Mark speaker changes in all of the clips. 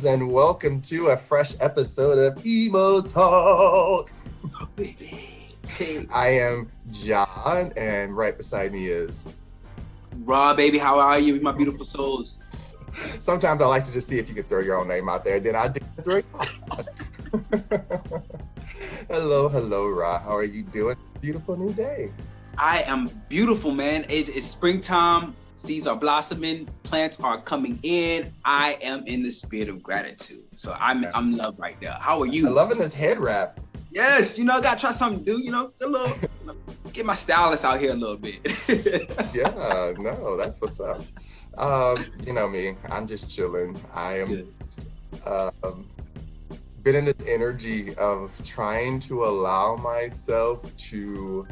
Speaker 1: and welcome to a fresh episode of EmoTalk.
Speaker 2: Oh, baby.
Speaker 1: I am John, and right beside me is
Speaker 2: Rah, baby, how are you, my beautiful souls?
Speaker 1: Sometimes I like to just see if you could throw your own name out there. Then I did throw it. Hello, Rah. How are you doing? Beautiful new day.
Speaker 2: I am beautiful, man. It is springtime. Seeds are blossoming. Plants are coming in. I am in the spirit of gratitude. So I'm love right there. How are you?
Speaker 1: I'm loving this head wrap.
Speaker 2: Yes, I gotta try something new. Get my stylist out here a little bit.
Speaker 1: Yeah, no, that's what's up. You know me. I'm just chilling. I am been in this energy of trying to allow myself to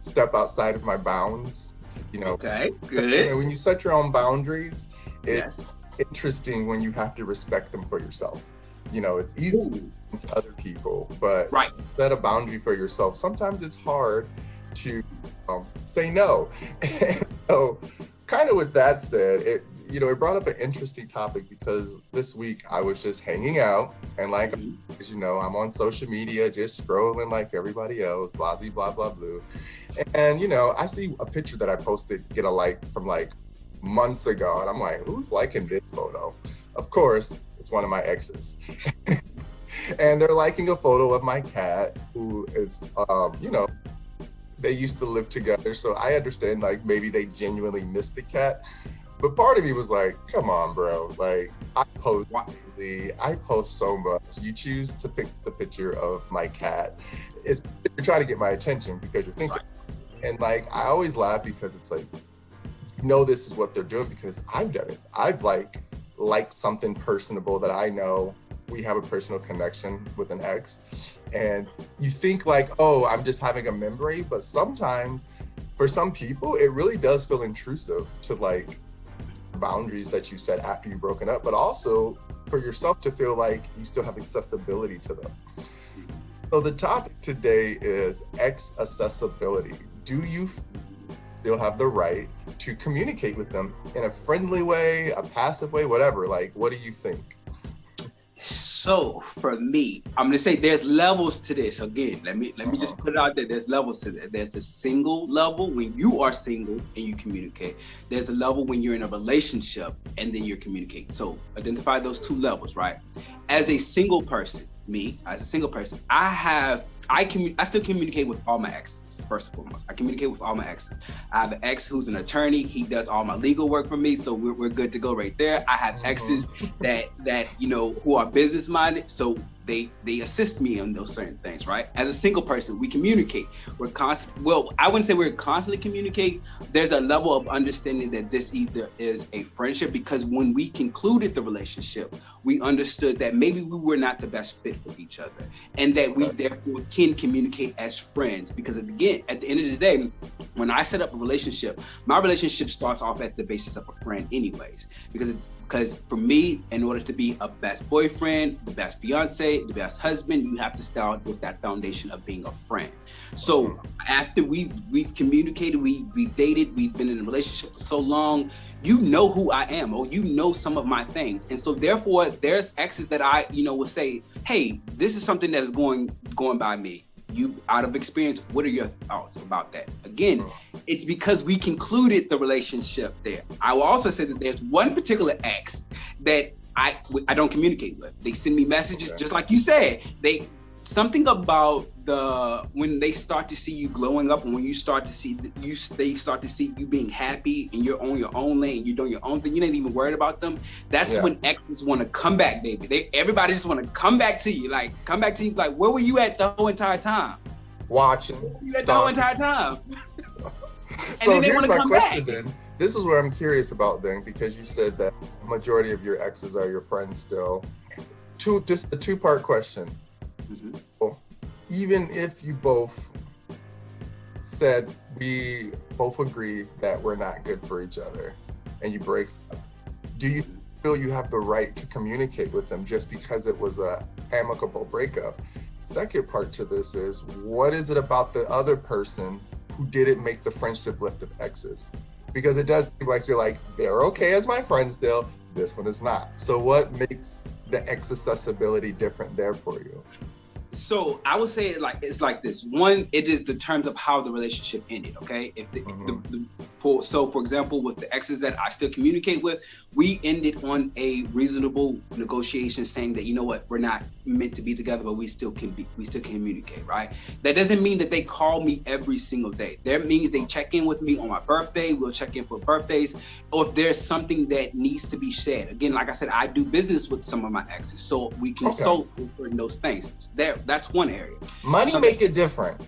Speaker 1: step outside of my bounds.
Speaker 2: Okay, good.
Speaker 1: When you set your own boundaries, it's
Speaker 2: Yes.
Speaker 1: interesting when you have to respect them for yourself. It's easy against other people, but
Speaker 2: Right.
Speaker 1: set a boundary for yourself. Sometimes it's hard to say no. So, kind of with that said, it brought up an interesting topic because this week I was just hanging out and as you know, I'm on social media just scrolling like everybody else, blah, blah, blah, blah. And, I see a picture that I posted get a like from like months ago. And I'm like, who's liking this photo? Of course, it's one of my exes. And they're liking a photo of my cat who is, they used to live together. So I understand like maybe they genuinely missed the cat. But part of me was like, come on, bro. Like I post so much. You choose to pick the picture of my cat. You're trying to get my attention because you're thinking. And like, I always laugh because it's like, this is what they're doing because I've done it. I've liked something personable that I know we have a personal connection with an ex. And you think like, oh, I'm just having a memory. But sometimes for some people, it really does feel intrusive to like boundaries that you set after you've broken up, but also for yourself to feel like you still have accessibility to them. So the topic today is ex accessibility. Do you still have the right to communicate with them in a friendly way, a passive way, whatever? Like, what do you think?
Speaker 2: So for me, I'm gonna say there's levels to this. Again, let me just put it out there. There's levels to this. There's the single level when you are single and you communicate. There's a level when you're in a relationship and then you're communicating. So identify those two levels, right? As a single person, I still communicate with all my exes. First and foremost, I communicate with all my exes. I have an ex who's an attorney. He does all my legal work for me, so we're good to go right there. I have exes that who are business minded, so they assist me on those certain things, right? As a single person, we communicate. I wouldn't say we're constantly communicating. There's a level of understanding that this either is a friendship, because when we concluded the relationship, we understood that maybe we were not the best fit for each other, and that we therefore can communicate as friends. Because again, at the end of the day, when I set up a relationship, my relationship starts off at the basis of a friend anyways, because for me, in order to be a best boyfriend, the best fiance, the best husband, you have to start with that foundation of being a friend. So after we've communicated, we've dated, we've been in a relationship for so long, you know who I am, or you know some of my things. And so therefore, there's exes that I, will say, hey, this is something that is going by me. You, out of experience, what are your thoughts about that? Again, it's because we concluded the relationship there. I will also say that there's one particular ex that I don't communicate with. They send me messages, just like you said. Something about when they start to see you glowing up, and when you start to see they start to see you being happy and you're on your own lane, you're doing your own thing, you ain't even worried about them. That's when exes want to come back, baby. Everybody just want to come back to you, like where were you at the whole entire time?
Speaker 1: Watching.
Speaker 2: You at the whole entire time.
Speaker 1: So here's my question then. This is what I'm curious about then, because you said that the majority of your exes are your friends still. Just a two-part question. So, even if you both said we both agree that we're not good for each other and you break up, do you feel you have the right to communicate with them just because it was a amicable breakup? Second part to this is, what is it about the other person who didn't make the friendship list of exes? Because it does seem like you're like, they're okay as my friends still, this one is not. So what makes the accessibility different there for you?
Speaker 2: So I would say it's like this. One, it is the terms of how the relationship ended. Okay, if so, for example, with the exes that I still communicate with, we ended on a reasonable negotiation, saying that, you know what, we're not meant to be together, but we still communicate, right? That doesn't mean that they call me every single day. That means they check in with me on my birthday. We'll check in for birthdays, or if there's something that needs to be shared. Again, like I said, I do business with some of my exes, so we consult for those things. That's one area.
Speaker 1: Money make it different.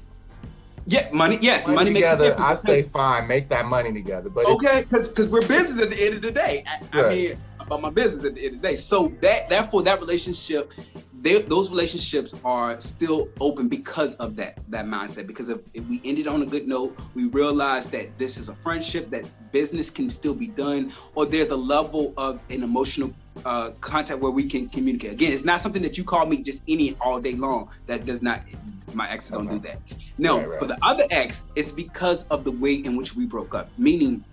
Speaker 2: Yeah, money. Yes, money
Speaker 1: together.
Speaker 2: Makes a difference.
Speaker 1: I say fine, make that money together. But
Speaker 2: okay, because we're business at the end of the day. I mean, about my business at the end of the day. So therefore, that relationship, those relationships are still open because of that mindset. Because if we ended on a good note, we realize that this is a friendship, that business can still be done, or there's a level of an emotional contact where we can communicate. Again, it's not something that you call me just any and all day long. That does not. My exes don't do that. No, for the other ex, it's because of the way in which we broke up. Meaning,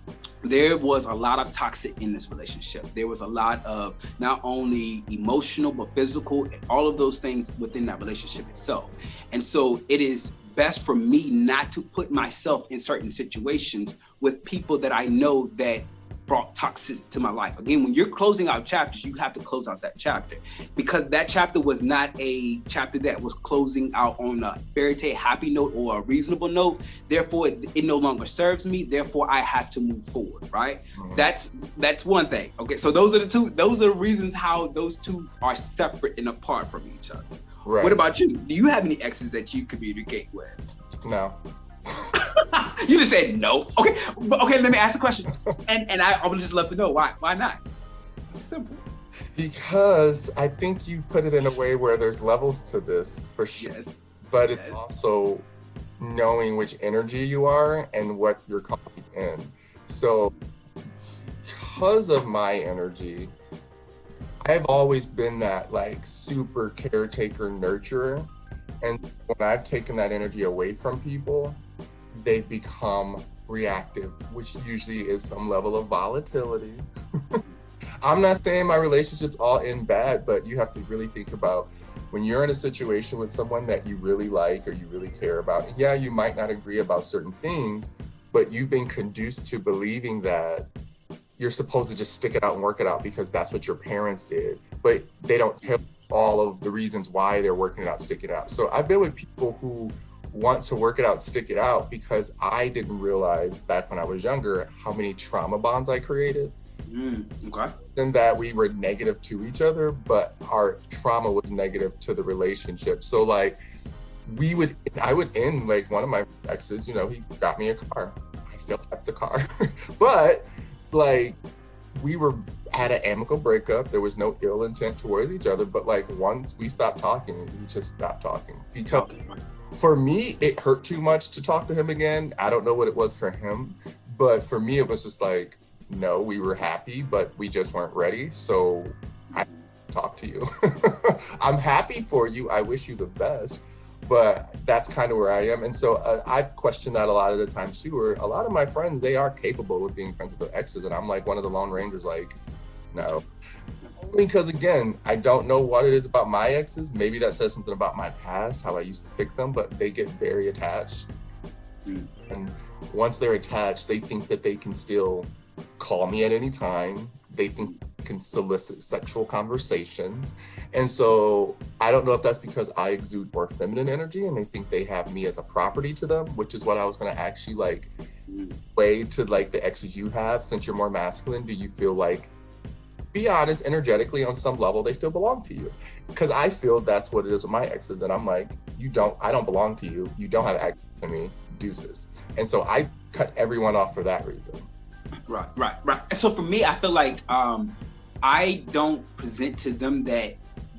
Speaker 2: there was a lot of toxic in this relationship. There was a lot of not only emotional but physical, and all of those things within that relationship itself. And so it is best for me not to put myself in certain situations with people that I know that brought toxicity to my life. Again, when you're closing out chapters, you have to close out that chapter, because that chapter was not a chapter that was closing out on a fairy tale happy note or a reasonable note. Therefore, it no longer serves me. Therefore, I have to move forward, right? Mm-hmm. That's one thing. Okay, so those are the reasons how those two are separate and apart from each other. Right. What about you? Do you have any exes that you communicate with?
Speaker 1: No.
Speaker 2: You just said no. Okay, let me ask a question. And I would just love to know why not? It's simple.
Speaker 1: Because I think you put it in a way where there's levels to this, for sure. Yes. But it's also knowing which energy you are and what you're calling in. So because of my energy, I've always been that like super caretaker nurturer. And when I've taken that energy away from people, they've become reactive, which usually is some level of volatility. I'm not saying my relationship's all in bad, but you have to really think about when you're in a situation with someone that you really like or you really care about. And yeah, you might not agree about certain things, but you've been conduced to believing that you're supposed to just stick it out and work it out because that's what your parents did, but they don't tell all of the reasons why they're working it out, sticking it out. So I've been with people who want to work it out, stick it out, because I didn't realize back when I was younger how many trauma bonds I created. Okay. And that we were negative to each other, but our trauma was negative to the relationship. So like I would end, like one of my exes, you know, he got me a car. I still kept the car. But like we were at an amicable breakup. There was no ill intent towards each other, but like once we stopped talking, we just stopped talking. Because for me, it hurt too much to talk to him again. I don't know what it was for him, but for me, it was just like, no, we were happy, but we just weren't ready. So I talk to you. I'm happy for you. I wish you the best, but that's kind of where I am. And so I've questioned that a lot of the times too, where a lot of my friends, they are capable of being friends with their exes. And I'm like one of the Lone Rangers, like, no. Only because, again, I don't know what it is about my exes. Maybe that says something about my past, how I used to pick them, but they get very attached. And once they're attached, they think that they can still call me at any time. They think they can solicit sexual conversations. And so I don't know if that's because I exude more feminine energy and they think they have me as a property to them, which is what I was going to actually like way to like the exes you have. Since you're more masculine, do you feel like, be honest, energetically on some level, they still belong to you? Because I feel that's what it is with my exes. And I'm like, I don't belong to you. You don't have access to me, deuces. And so I cut everyone off for that reason. Right.
Speaker 2: So for me, I feel like I don't present to them that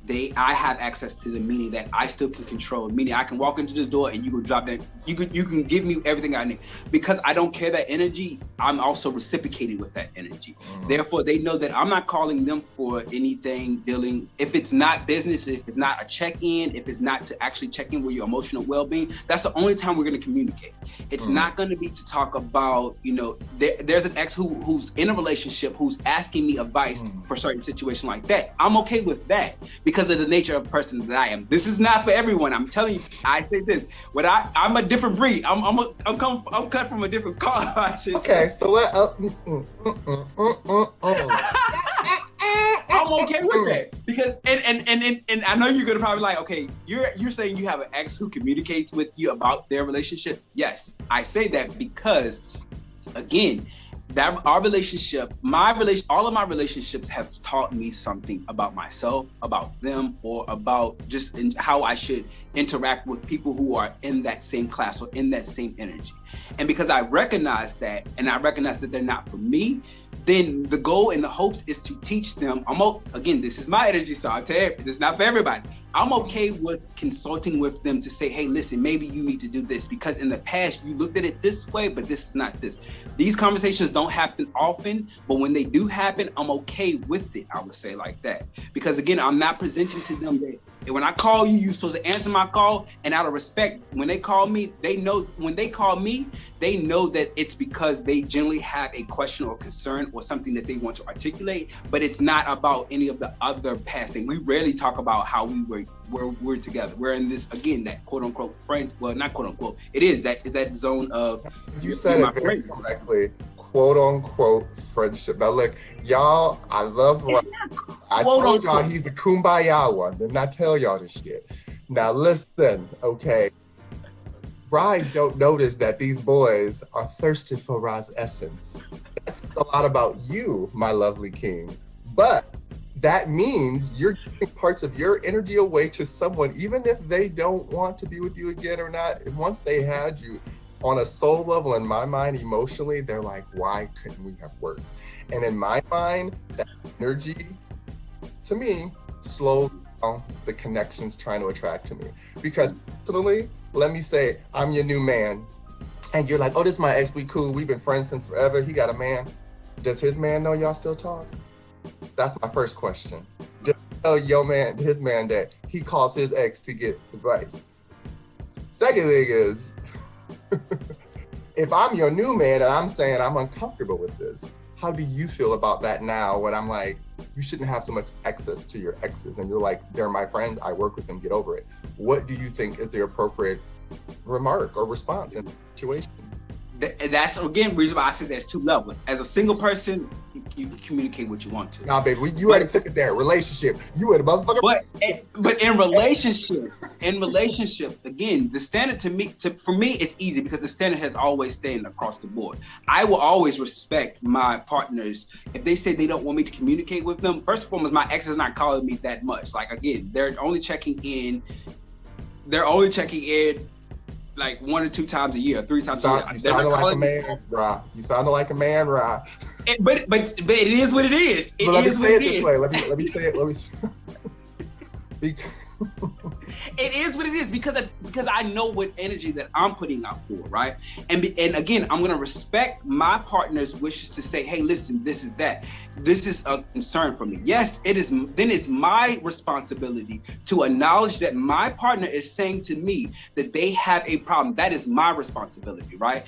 Speaker 2: I have access to them, meaning that I still can control, meaning I can walk into this door and you can drop that, you can give me everything I need. Because I don't care that energy, I'm also reciprocating with that energy. Therefore, they know that I'm not calling them for anything dealing, if it's not business, if it's not a check-in, if it's not to actually check in with your emotional well-being, that's the only time we're going to communicate. It's not going to be to talk about, you know, there's an ex who's in a relationship who's asking me advice for certain situations like that. I'm okay with that because of the nature of the person that I am. This is not for everyone. I'm telling you, I say this, I'm a different breed. I'm cut from a different cloth.
Speaker 1: Okay, so let
Speaker 2: I'm okay with that because and I know you're gonna probably like, okay, you're saying you have an ex who communicates with you about their relationship. Yes, I say that because, again, that our relationship, all of my relationships have taught me something about myself, about them, or about just how I should interact with people who are in that same class or in that same energy. And because I recognize that, and I recognize that they're not for me, then the goal and the hopes is to teach them. Again, this is my energy, so I tell you, this is not for everybody. I'm okay with consulting with them to say, hey, listen, maybe you need to do this because in the past you looked at it this way, but this is not this. These conversations don't happen often, but when they do happen, I'm okay with it. I would say like that. Because again, I'm not presenting to them that when I call you, you're supposed to answer my call. And out of respect, when they call me, they know that it's because they generally have a question or concern or something that they want to articulate, but it's not about any of the other past things. We rarely talk about how we're together. We're in this, again, that quote unquote friend, well, not quote unquote, it is that zone of,
Speaker 1: you said it very correctly, quote unquote friendship. Now look, y'all, I love Rah. I told y'all he's the kumbaya one. Didn't I tell y'all this shit? Now listen, okay. Rah don't notice that these boys are thirsty for Rah's essence. That's a lot about you, my lovely king. But that means you're giving parts of your energy away to someone, even if they don't want to be with you again or not. And once they had you on a soul level, in my mind, emotionally, they're like, why couldn't we have worked? And in my mind, that energy, to me, slows down the connections trying to attract to me. Because personally, let me say, I'm your new man. And you're like, oh, this is my ex, we cool. We've been friends since forever. He got a man. Does his man know y'all still talk? That's my first question. Just tell his man that he calls his ex to get advice. Second thing is, if I'm your new man and I'm saying I'm uncomfortable with this, how do you feel about that now when I'm like, you shouldn't have so much access to your exes and you're like, they're my friends, I work with them, get over it. What do you think is the appropriate remark or response in the situation?
Speaker 2: That's, again, reason why I said there's two levels. As a single person, you can communicate what you want to.
Speaker 1: Nah, baby, you already took it there. Relationship. You were the motherfucker.
Speaker 2: But in relationships, again, the standard for me, it's easy because the standard has always stayed across the board. I will always respect my partners. If they say they don't want me to communicate with them, first and foremost, my ex is not calling me that much. Like, again, they're only checking in like 1 or 2 times a year, 3 times a year.
Speaker 1: You sounded like a man, Rah. You sounded like a man, Rah.
Speaker 2: But it is what it is.
Speaker 1: Let me say it this way. Let me say it.
Speaker 2: It is what it is because I know what energy that I'm putting out for, right? And again, I'm gonna respect my partner's wishes to say, hey, listen, this is a concern for me. Yes, it is. Then it's my responsibility to acknowledge that my partner is saying to me that they have a problem. That is my responsibility, right?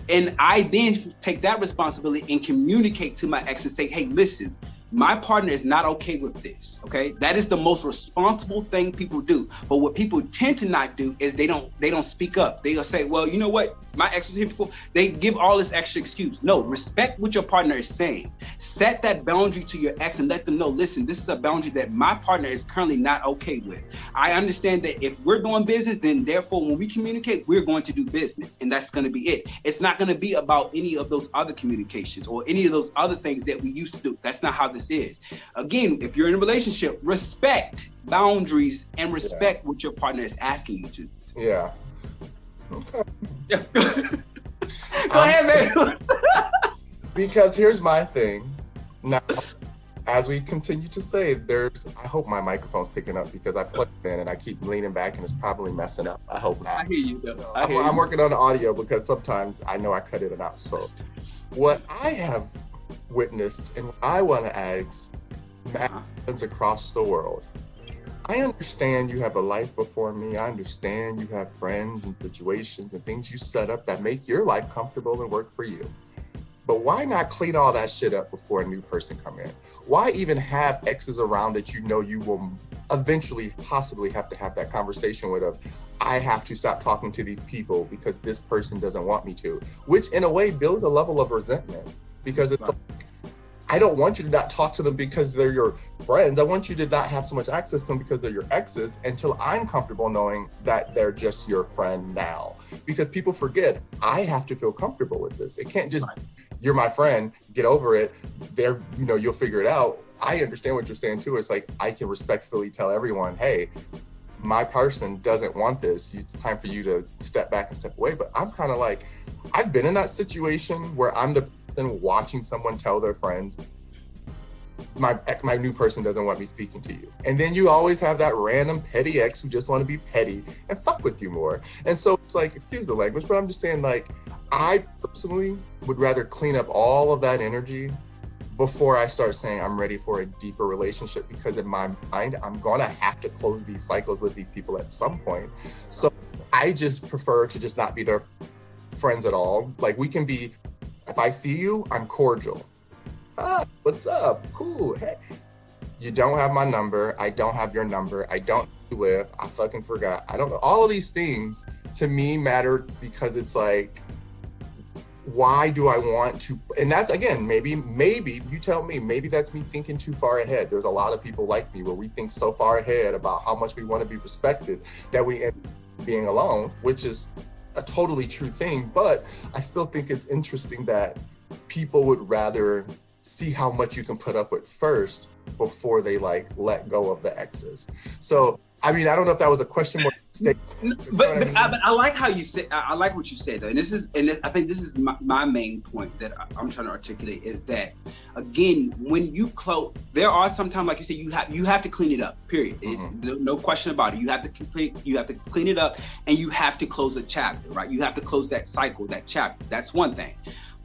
Speaker 2: And I then take that responsibility and communicate to my ex and say, hey, listen, my partner is not okay with this, okay? That is the most responsible thing people do. But what people tend to not do is they don't speak up. They'll say, well, you know what? My ex was here before. They give all this extra excuse. No, respect what your partner is saying. Set that boundary to your ex and let them know, listen, this is a boundary that my partner is currently not okay with. I understand that if we're doing business, then therefore when we communicate, we're going to do business, and that's going to be it. It's not going to be about any of those other communications or any of those other things that we used to do. That's not how this is. Again, if you're in a relationship, respect boundaries and respect what your partner is asking you to.
Speaker 1: Yeah. Okay.
Speaker 2: Go ahead, man.
Speaker 1: Because here's my thing. Now, as we continue to say, I hope my microphone's picking up because I plugged it in and I keep leaning back and it's probably messing up. I hope not.
Speaker 2: I hear you though.
Speaker 1: So
Speaker 2: I'm
Speaker 1: working on the audio because sometimes I know I cut it out. So what I have witnessed and what I want to ask friends across the world, I understand you have a life before me. I understand you have friends and situations and things you set up that make your life comfortable and work for you. But why not clean all that shit up before a new person come in? Why even have exes around that you know you will eventually possibly have to have that conversation with of, I have to stop talking to these people because this person doesn't want me to, which in a way builds a level of resentment because it's like, I don't want you to not talk to them because they're your friends. I want you to not have so much access to them because they're your exes until I'm comfortable knowing that they're just your friend now. Because people forget, I have to feel comfortable with this. It can't just, you're my friend, get over it. You'll figure it out. I understand what you're saying too. It's like, I can respectfully tell everyone, hey, my person doesn't want this. It's time for you to step back and step away. But I'm kind of like, I've been in that situation where I'm the person watching someone tell their friends, my new person doesn't want me speaking to you. And then you always have that random petty ex who just want to be petty and fuck with you more. And so it's like, excuse the language, but I'm just saying, like, I personally would rather clean up all of that energy before I start saying I'm ready for a deeper relationship, because in my mind, I'm gonna have to close these cycles with these people at some point. So I just prefer to just not be their friends at all. Like, we can be, if I see you, I'm cordial. What's up? Cool. Hey, you don't have my number. I don't have your number. I don't know where you live. I fucking forgot. I don't know. All of these things to me matter because it's like, why do I want to? And that's, again, maybe you tell me, maybe that's me thinking too far ahead. There's a lot of people like me where we think so far ahead about how much we want to be respected that we end up being alone, which is a totally true thing. But I still think it's interesting that people would rather see how much you can put up with first before they like let go of the exes. So I mean, I don't know if that was a question more.
Speaker 2: But I like how you said. I like what you said though, and I think this is my main point that I'm trying to articulate is that, again, when you close, there are sometimes, like you said, you have to clean it up. Period. It's no question about it. You have to clean it up, and you have to close a chapter, right? You have to close that cycle, that chapter. That's one thing.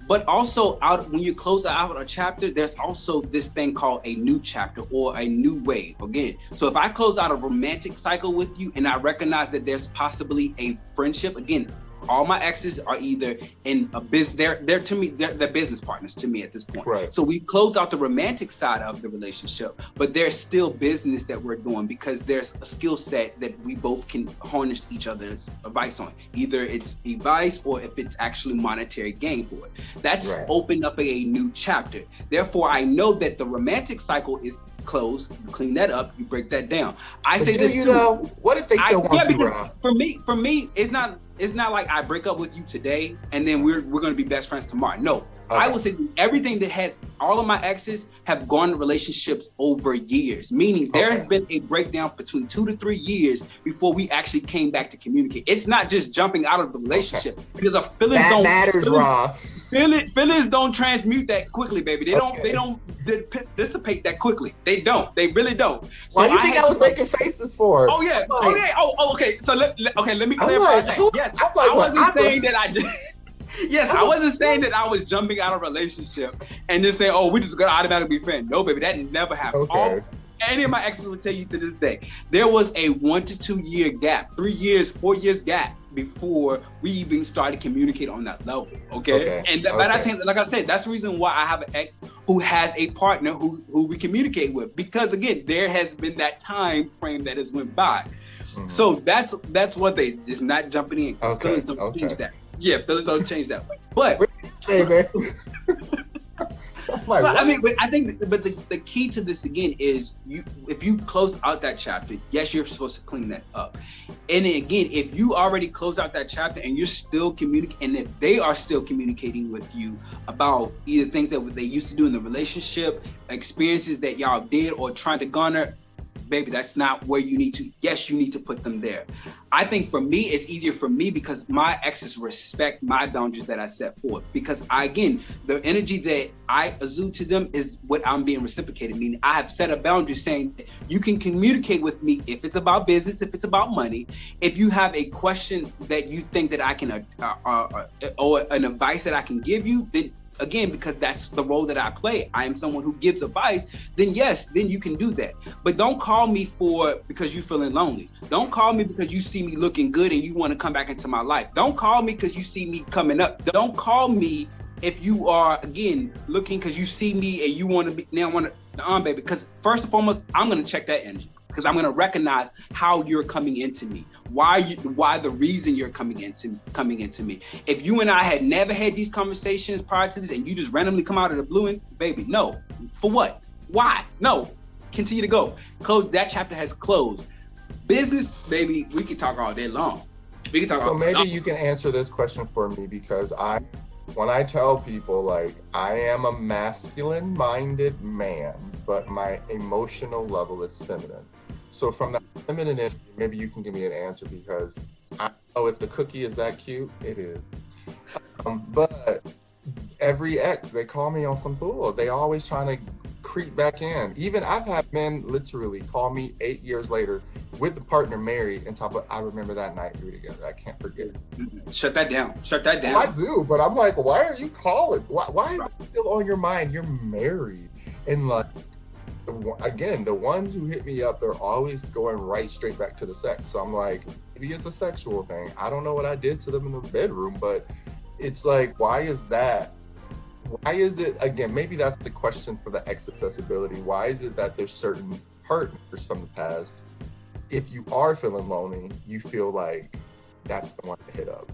Speaker 2: But also, when you close out a chapter, there's also this thing called a new chapter or a new wave. Again, so if I close out a romantic cycle with you and I recognize that there's possibly a friendship, again, all my exes are either in a business, they're to me, they're business partners to me at this point.
Speaker 1: Right.
Speaker 2: So we closed out the romantic side of the relationship, but there's still business that we're doing because there's a skill set that we both can harness each other's advice on. Either it's advice or if it's actually monetary gain for it. That's opened up a new chapter. Therefore, I know that the romantic cycle is closed. You clean that up, you break that down. I say this too.
Speaker 1: Know, what if they still want you, Rah?
Speaker 2: For me, it's not like I break up with you today and then we're going to be best friends tomorrow. No, okay. I will say everything that has, all of my exes have gone in relationships over years, meaning there has been a breakdown between 2 to 3 years before we actually came back to communicate. It's not just jumping out of the relationship because our feelings don't matter, Rah. Feelings don't transmute that quickly, baby. They don't dissipate that quickly. They really don't. So
Speaker 1: why do you think I was making faces for?
Speaker 2: Oh yeah. Okay. So let me clarify. Yes, I wasn't saying that I did. Yes, I wasn't saying that I was jumping out of a relationship and just saying, oh, we just gonna automatically be friends. No, baby, that never happened.
Speaker 1: Okay.
Speaker 2: Any of my exes will tell you to this day, there was a 1 to 2 year gap, 3 years, 4 years gap before we even started communicate on that level. Okay. But I think, like I said, that's the reason why I have an ex who has a partner who we communicate with, because again, there has been that time frame that has went by. Mm-hmm. So that's what they just not jumping in. Feelings don't change that. Yeah, feelings don't change that way. But
Speaker 1: hey, man.
Speaker 2: I think the key to this again is if you close out that chapter, yes, you're supposed to clean that up. And then again, if you already close out that chapter and you're still communicating, and if they are still communicating with you about either things that they used to do in the relationship, experiences that y'all did, or trying to garner baby, that's not where you need to. Yes, you need to put them there. I think for me, it's easier for me because my exes respect my boundaries that I set forth. Because again, the energy that I exude to them is what I'm being reciprocated. Meaning I have set a boundary saying that you can communicate with me if it's about business, if it's about money, if you have a question that you think that I can, or an advice that I can give you, then again, because that's the role that I play, I am someone who gives advice, then yes, then you can do that. But don't call me because you're feeling lonely. Don't call me because you see me looking good and you want to come back into my life. Don't call me because you see me coming up. Don't call me if you are, again, looking because you see me and you want to be, baby, because first and foremost, I'm going to check that energy. Because I'm going to recognize how you're coming into me, why the reason you're coming into me. If you and I had never had these conversations prior to this, and you just randomly come out of the blue, and baby, no, for what? Why? No, continue to go. Close. That chapter has closed. Business, baby, we can talk all day long. We can talk.
Speaker 1: So maybe you can answer this question for me, because when I tell people, like, I am a masculine-minded man, but my emotional level is feminine. So from that feminine energy, maybe you can give me an answer, because I know if the cookie is that cute, it is. But every ex, they call me on some bull. They always trying to creep back in. Even I've had men literally call me 8 years later with the partner married and talk about, I remember that night we were together. I can't forget it.
Speaker 2: Shut that down. Shut that down.
Speaker 1: I do, but I'm like, why are you calling? Why is it still on your mind? You're married. And like, again, the ones who hit me up, they're always going right straight back to the sex. So I'm like, maybe it's a sexual thing. I don't know what I did to them in the bedroom, but it's like, why is that? Why is it, again, maybe that's the question for the accessibility. Why is it that there's certain partners from the past, if you are feeling lonely, you feel like that's the one to hit up?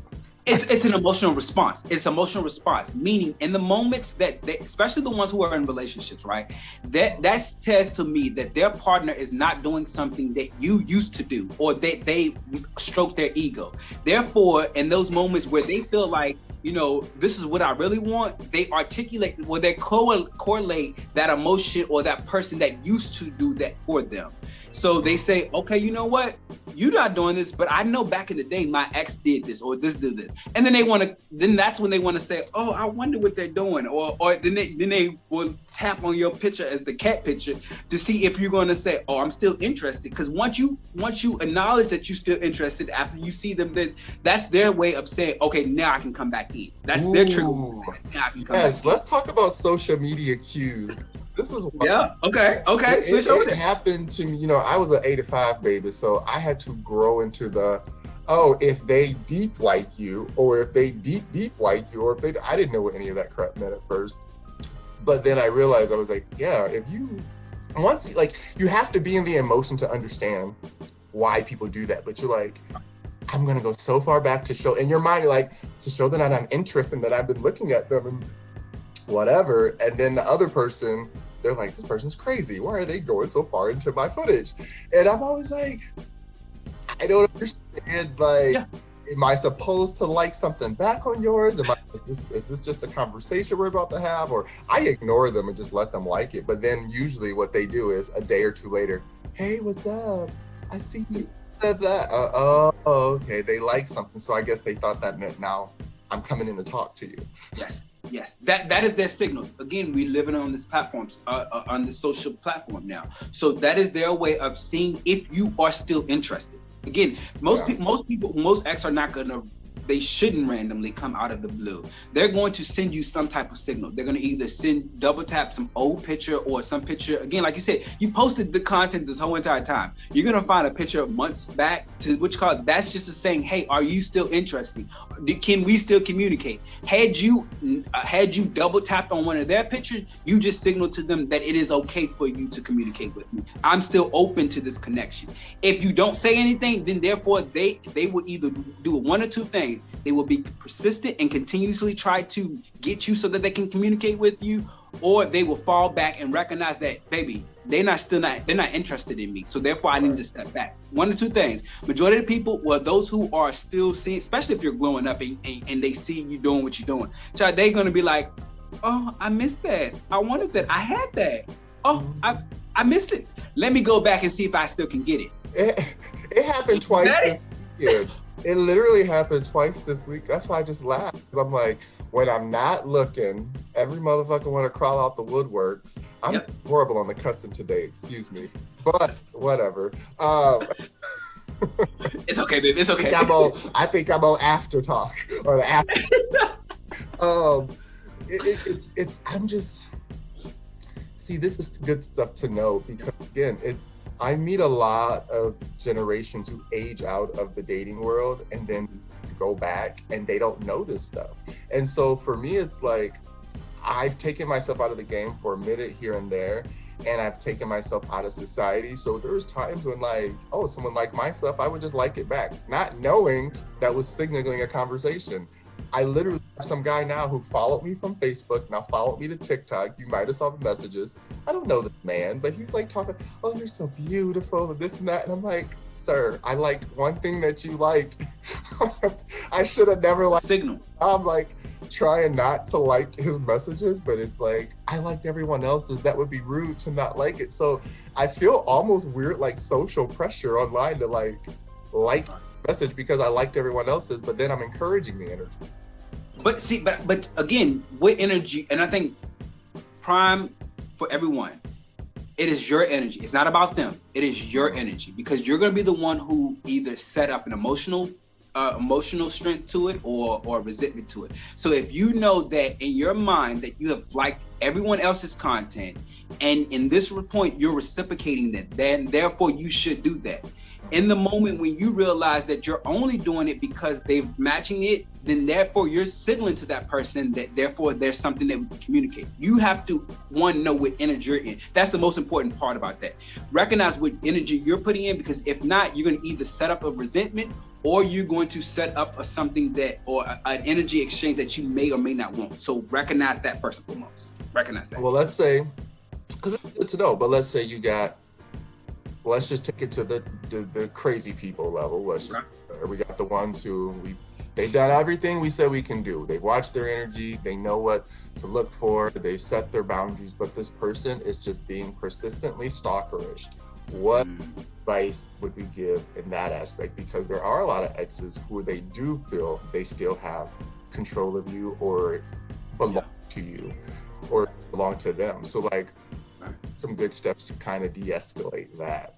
Speaker 2: It's an emotional response. It's emotional response, meaning in the moments that especially the ones who are in relationships, right? That says to me that their partner is not doing something that you used to do, or that they stroke their ego. Therefore, in those moments where they feel like, you know, this is what I really want, they articulate, or they correlate that emotion or that person that used to do that for them. So they say, okay, you know what? You're not doing this, but I know back in the day, my ex did this, or this did this. And then that's when they want to say, oh, I wonder what they're doing. Or then they will tap on your picture as the cat picture to see if you're going to say, oh, I'm still interested. Because once you acknowledge that you're still interested after you see them, then that's their way of saying, okay, now I can come back in. That's their trigger. Now I can come back in.
Speaker 1: Let's talk about social media cues. This was wild.
Speaker 2: Yeah. Okay.
Speaker 1: It happened to me. You know, I was an 85 baby, so I had to grow into the, if they deep like you, or if they deep like you, or if they, I didn't know what any of that crap meant at first. But then I realized, I was like, yeah, if you once, like, you have to be in the emotion to understand why people do that. But you're like, I'm gonna go so far back to show, in your mind, you're like, to show that I'm interested and that I've been looking at them and whatever. And then the other person, they're like, this person's crazy. Why are they going so far into my footage? And I'm always like, I don't understand. Like, am I supposed to like something back on yours? Is this just a conversation we're about to have? Or I ignore them and just let them like it. But then usually what they do is a day or two later, hey, what's up? I see you said that. Okay. They like something. So I guess they thought that meant now I'm coming in to talk to you.
Speaker 2: Yes. That is their signal. Again, we living on this platform, on this social platform now. So that is their way of seeing if you are still interested. Again, most ex are not gonna, they shouldn't randomly come out of the blue. They're going to send you some type of signal. They're going to either double tap some old picture or some picture. Again, like you said, you posted the content this whole entire time. You're going to find a picture of months back to that's just a saying, hey, are you still interested? Can we still communicate? Had you double tapped on one of their pictures, you just signaled to them that it is okay for you to communicate with me. I'm still open to this connection. If you don't say anything, then therefore they will either do one or two things. They will be persistent and continuously try to get you so that they can communicate with you, or they will fall back and recognize that, baby, they're not interested in me. So therefore I need to step back. One or two things. Majority of the people, well, those who are still seeing, especially if you're glowing up and they see you doing what you're doing, so they're going to be like, oh, I missed that. I wanted that. I had that. Oh, I I missed it. Let me go back and see if I still can get it.
Speaker 1: It happened twice this weekend. It literally happened twice this week. That's why I just laughed. 'Cause I'm like, when I'm not looking, every motherfucker want to crawl out the woodworks. I'm horrible on the cussing today, excuse me. But whatever.
Speaker 2: It's okay, babe. It's okay.
Speaker 1: I think I'm on after talk or the after. I'm just, see, this is good stuff to know because again, I meet a lot of generations who age out of the dating world and then go back and they don't know this stuff. And so for me, it's like, I've taken myself out of the game for a minute here and there, and I've taken myself out of society. So there's times when like, oh, someone liked my stuff, I would just like it back, not knowing that was signaling a conversation. I literally have some guy now who followed me from Facebook, now followed me to TikTok. You might have saw the messages. I don't know this man, but he's like talking, oh, you're so beautiful and this and that. And I'm like, sir, I liked one thing that you liked. I should have never liked
Speaker 2: signal.
Speaker 1: I'm like trying not to like his messages, but it's like, I liked everyone else's. That would be rude to not like it. So I feel almost weird, like social pressure online to like message because I liked everyone else's, but then I'm encouraging the energy.
Speaker 2: But see, but again, with energy, and I think prime for everyone, it is your energy. It's not about them. It is your energy because you're going to be the one who either set up an emotional strength to it or resentment to it. So if you know that in your mind that you have liked everyone else's content, and in this point you're reciprocating that, then therefore you should do that. In the moment when you realize that you're only doing it because they're matching it, then therefore you're signaling to that person that therefore there's something that we can communicate. You have to, one, know what energy you're in. That's the most important part about that. Recognize what energy you're putting in, because if not, you're going to either set up a resentment or you're going to set up something that, or an energy exchange that you may or may not want. So recognize that first and foremost. Recognize that.
Speaker 1: Well, let's say, because it's good to know, but let's say you got, let's just take it to the crazy people level. We got the ones who they've done everything we said we can do. They've watched their energy. They know what to look for. They set their boundaries, but this person is just being persistently stalkerish. What advice would we give in that aspect? Because there are a lot of exes who they do feel they still have control of you or belong to you or belong to them. So like some good steps to kind of de-escalate that.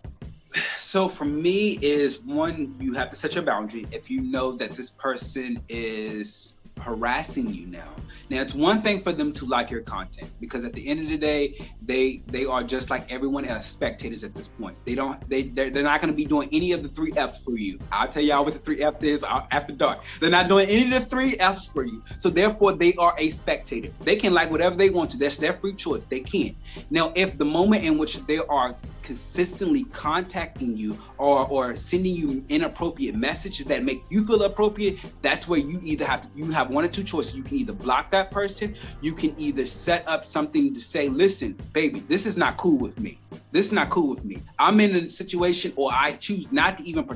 Speaker 2: So for me is, one, you have to set your boundary. If you know that this person is harassing you now it's one thing for them to like your content, because at the end of the day, they are just like everyone else, spectators at this point. They're not going to be doing any of the 3 F's for you. I'll tell y'all what the 3 F's is after dark. They're not doing any of the 3 F's for you. So therefore they are a spectator. They can like whatever they want to. That's their free choice. They can. Now, if the moment in which they are consistently contacting you or sending you inappropriate messages that make you feel appropriate, that's where you either have one or two choices. You can either block that person, you can either set up something to say, listen, baby, this is not cool with me. This is not cool with me. I'm in a situation, or I choose not to even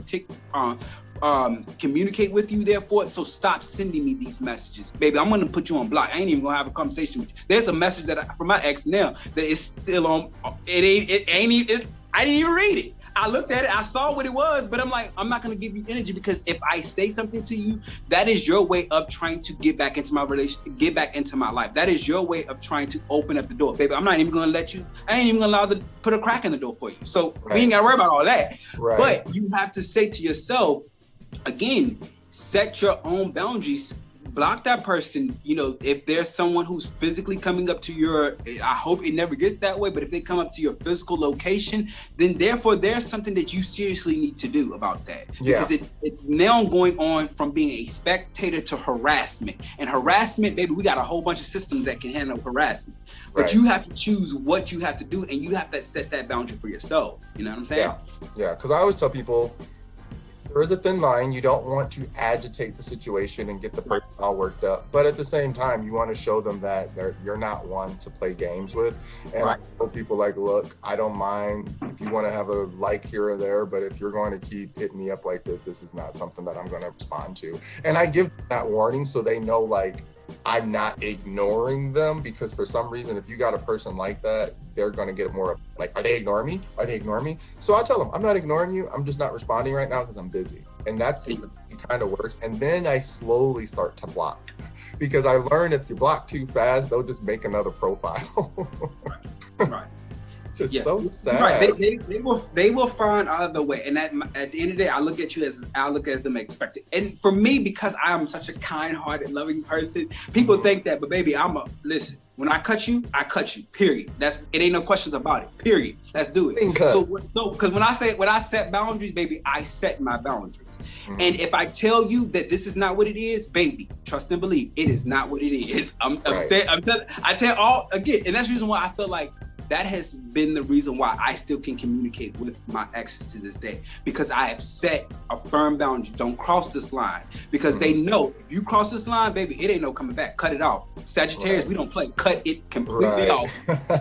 Speaker 2: communicate with you, therefore, so stop sending me these messages. Baby, I'm gonna put you on block. I ain't even gonna have a conversation with you. There's a message from my ex now that is still on, I didn't even read it. I looked at it, I saw what it was, but I'm like, I'm not gonna give you energy, because if I say something to you, that is your way of trying to get back into my relation, get back into my life. That is your way of trying to open up the door. Baby, I'm not even gonna let you, I ain't even gonna allow to put a crack in the door for you. So we ain't gotta worry about all that. Right. But you have to say to yourself, again, set your own boundaries. Block that person. If there's someone who's physically coming up to your, I hope it never gets that way, but if they come up to your physical location, then therefore there's something that you seriously need to do about that. Because it's now going on from being a spectator to harassment. And harassment, baby, we got a whole bunch of systems that can handle harassment. But you have to choose what you have to do, and you have to set that boundary for yourself. You know what I'm saying?
Speaker 1: Yeah, because I always tell people, there is a thin line. You don't want to agitate the situation and get the person all worked up. But at the same time, you want to show them that you're not one to play games with. And I tell people, like, look, I don't mind if you want to have a like here or there, but if you're going to keep hitting me up like this is not something that I'm going to respond to. And I give them that warning so they know, like, I'm not ignoring them, because for some reason, if you got a person like that, they're going to get more like, are they ignoring me? Are they ignoring me? So I tell them, I'm not ignoring you. I'm just not responding right now because I'm busy. And that's kind of works. And then I slowly start to block, because I learned if you block too fast, they'll just make another profile.
Speaker 2: Right.
Speaker 1: Just so sad.
Speaker 2: Right. They will find other way. And at the end of the day, I look at them expected. And for me, because I am such a kind-hearted, loving person, people think that, but baby, listen, when I cut you, period. It ain't no questions about it, period. Let's do it. So because when I set boundaries, baby, I set my boundaries. Mm-hmm. And if I tell you that this is not what it is, baby, trust and believe, it is not what it is. And that's the reason why I feel like that has been the reason why I still can communicate with my exes to this day, because I have set a firm boundary. Don't cross this line, because they know if you cross this line, baby, it ain't no coming back. Cut it off. Sagittarius, we don't play. Cut it completely off.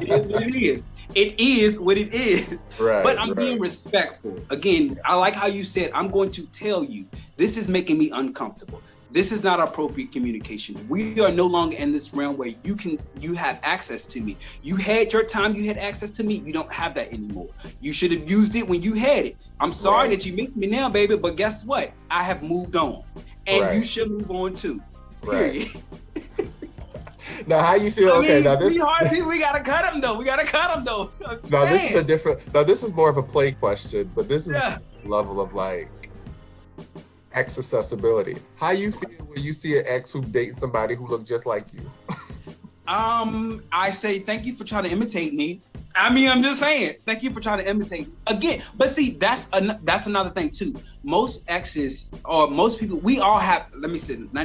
Speaker 2: It is what it is. It is what it is. But I'm being respectful. Again, I like how you said, I'm going to tell you, this is making me uncomfortable. This is not appropriate communication. We are no longer in this realm where you have access to me. You had your time, you had access to me. You don't have that anymore. You should have used it when you had it. I'm sorry that you missed me now, baby, but guess what? I have moved on. And you should move on too. Period.
Speaker 1: Now, how you feel? Now this
Speaker 2: we gotta cut them though.
Speaker 1: Now this is a different. Now this is more of a play question, but this is a level of like ex accessibility. How you feel when you see an ex who dates somebody who looks just like you?
Speaker 2: I say thank you for trying to imitate me. I'm just saying, thank you for trying to imitate me. Again, but see, that's another thing too. Most exes, or most people, we all have, not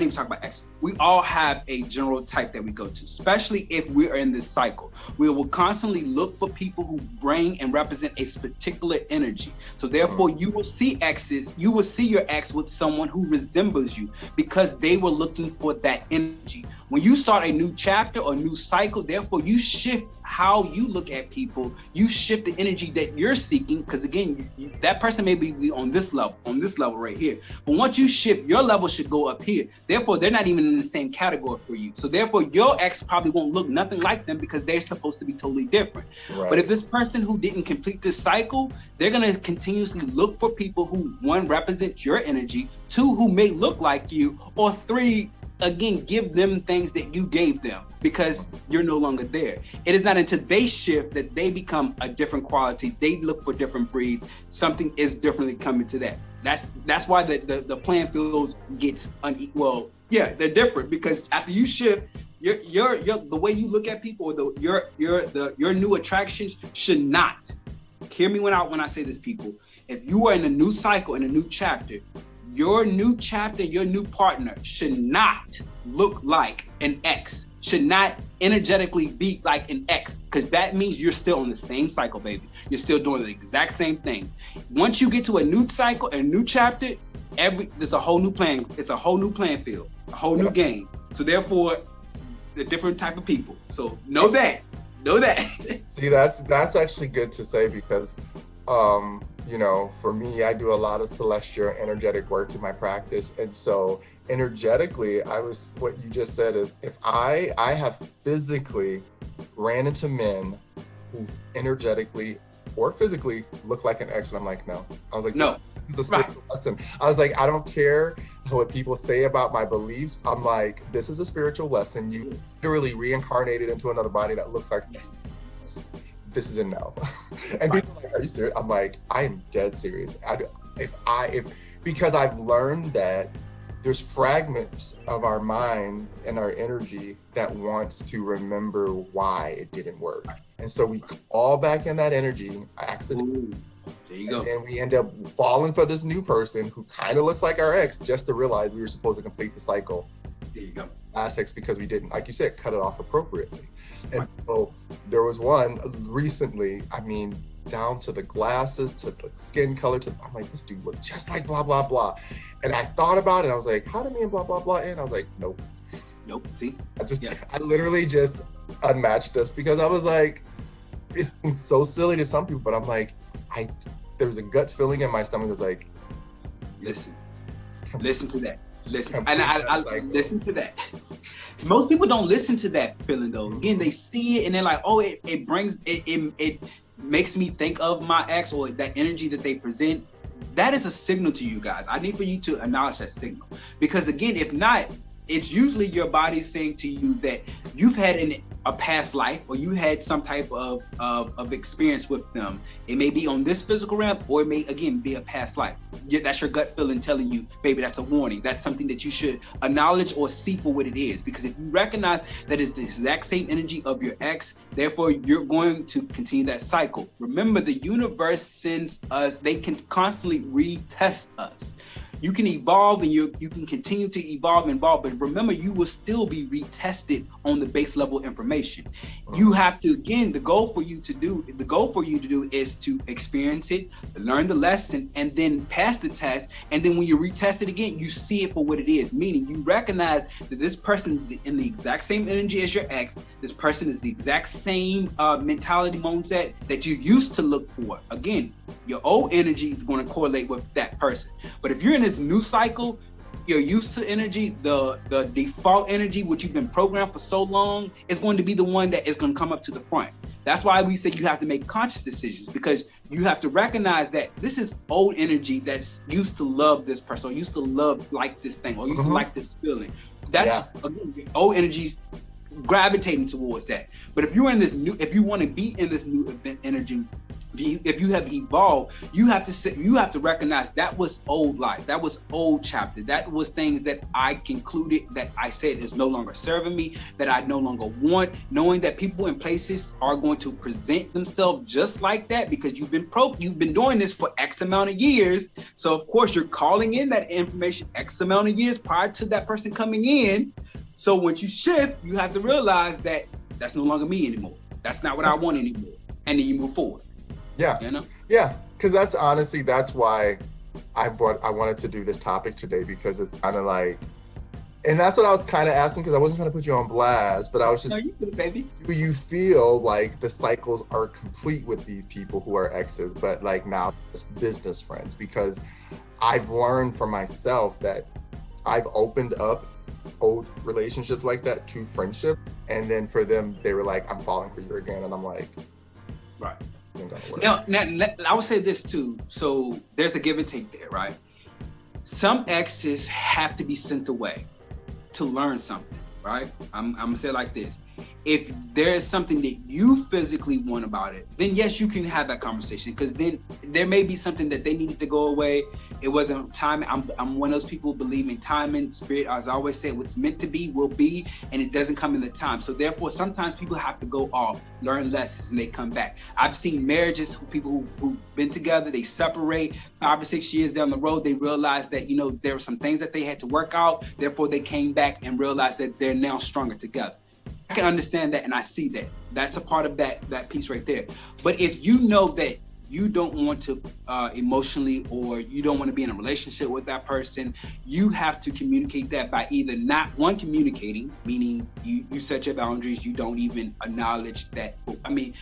Speaker 2: even talk about exes. We all have a general type that we go to, especially if we are in this cycle. We will constantly look for people who bring and represent a particular energy. So therefore, you will see your ex with someone who resembles you, because they were looking for that energy. When you start a new chapter or new cycle, therefore you shift how you look at people. You shift the energy that you're seeking, because again, that person may be on this level right here. But once you shift, your level should go up here. Therefore, they're not even in the same category for you. So therefore, your ex probably won't look nothing like them, because they're supposed to be totally different. Right. But if this person who didn't complete this cycle, they're going to continuously look for people who, one, represent your energy, two, who may look like you, or three, again, give them things that you gave them, because you're no longer there. It is not until they shift that they become a different quality. They look for different breeds. Something is differently coming to that. That's why the playing field gets unequal. Yeah, they're different, because after you shift, your the way you look at people, or your new attractions should not. Hear me when I say this, people. If you are in a new cycle, in a new chapter, your new chapter, your new partner should not look like an ex, should not energetically be like an ex, because that means you're still on the same cycle, baby. You're still doing the exact same thing. Once you get to a new cycle, a new chapter, there's a whole new plan. It's a whole new playing field, a whole new game. So therefore, the different type of people. So know that.
Speaker 1: See, that's actually good to say, because for me, I do a lot of celestial energetic work in my practice. And so energetically, what you just said is, if I have physically ran into men who energetically or physically look like an ex, and I'm like, no. I was like, no, this is a spiritual lesson. I was like, I don't care what people say about my beliefs. I'm like, this is a spiritual lesson. You literally reincarnated into another body that looks like you. This is a no. And people are like, are you serious? I'm like, I am dead serious. Because I've learned that there's fragments of our mind and our energy that wants to remember why it didn't work. And so we all back in that energy accidentally.
Speaker 2: There you go.
Speaker 1: And we end up falling for this new person who kind of looks like our ex, just to realize we were supposed to complete the cycle.
Speaker 2: There you go.
Speaker 1: Last ex, because we didn't, like you said, cut it off appropriately. And so there was one recently, down to the glasses, to the skin color, I'm like, this dude looked just like blah, blah, blah. And I thought about it, I was like, how did me and blah, blah, blah end? I was like, nope.
Speaker 2: See?
Speaker 1: I literally just unmatched us, because I was like, it seems so silly to some people, but I'm like, there was a gut feeling in my stomach that's like,
Speaker 2: listen to that. Listen, and I listen to that. Most people don't listen to that feeling though. Again, they see it and they're like, oh, it makes me think of my ex, or that energy that they present. That is a signal to you guys. I need for you to acknowledge that signal, because again, if not, it's usually your body saying to you that you've had a past life, or you had some type of experience with them. It may be on this physical realm, or it may again be a past life. That's your gut feeling telling you, baby, that's a warning. That's something that you should acknowledge or see for what it is. Because if you recognize that it's the exact same energy of your ex, therefore you're going to continue that cycle. Remember, the universe sends us, they can constantly retest us. You can evolve and you can continue to evolve, but remember, you will still be retested on the base level information. You have to, again, the goal for you to do is to experience it, learn the lesson, and then pass the test. And then when you retest it again, you see it for what it is, meaning you recognize that this person is in the exact same energy as your ex. This person is the exact same mentality mindset that you used to look for. Again, your old energy is going to correlate with that person. But if you're in this new cycle, you're used to energy, the default energy, which you've been programmed for so long, is going to be the one that is going to come up to the front. That's why we say you have to make conscious decisions, because you have to recognize that this is old energy that's used to love this person, or used to like this thing, or used to like this feeling. That's again, old energy gravitating towards that. But if you're in this new, if you want to be in this new event energy, if you have evolved, you have to recognize that was old life, that was old chapter, that was things that I concluded, that I said is no longer serving me, that I no longer want, knowing that people and places are going to present themselves just like that, because you've been doing this for X amount of years. So of course you're calling in that information X amount of years prior to that person coming in. So once you shift, you have to realize that that's no longer me anymore. That's not what I want anymore. And then you move forward.
Speaker 1: Yeah.
Speaker 2: You know?
Speaker 1: Yeah. Because that's why I wanted to do this topic today, because it's kind of like, and that's what I was kind of asking, because I wasn't trying to put you on blast, but I was just,
Speaker 2: no, you good, baby.
Speaker 1: Do you feel like the cycles are complete with these people who are exes, but like now just business friends? Because I've learned for myself that I've opened up old relationships like that to friendship, and then for them, they were like, I'm falling for you again. And I'm like,
Speaker 2: right. Now, I would say this too. So there's a give and take there, right? Some exes have to be sent away to learn something, right? I'm gonna say it like this. If there is something that you physically want about it, then yes, you can have that conversation, because then there may be something that they needed to go away. It wasn't time. I'm one of those people who believe in time and spirit. As I always say, what's meant to be will be, and it doesn't come in the time. So therefore, sometimes people have to go off, learn lessons, and they come back. I've seen marriages, people who've been together, they separate 5 or 6 years down the road, they realize that, there were some things that they had to work out. Therefore, they came back and realized that they're now stronger together. I can understand that, and I see that. That's a part of that piece right there. But if you know that you don't want to emotionally, or you don't want to be in a relationship with that person, you have to communicate that by either not communicating, meaning you set your boundaries, you don't even acknowledge that. I mean,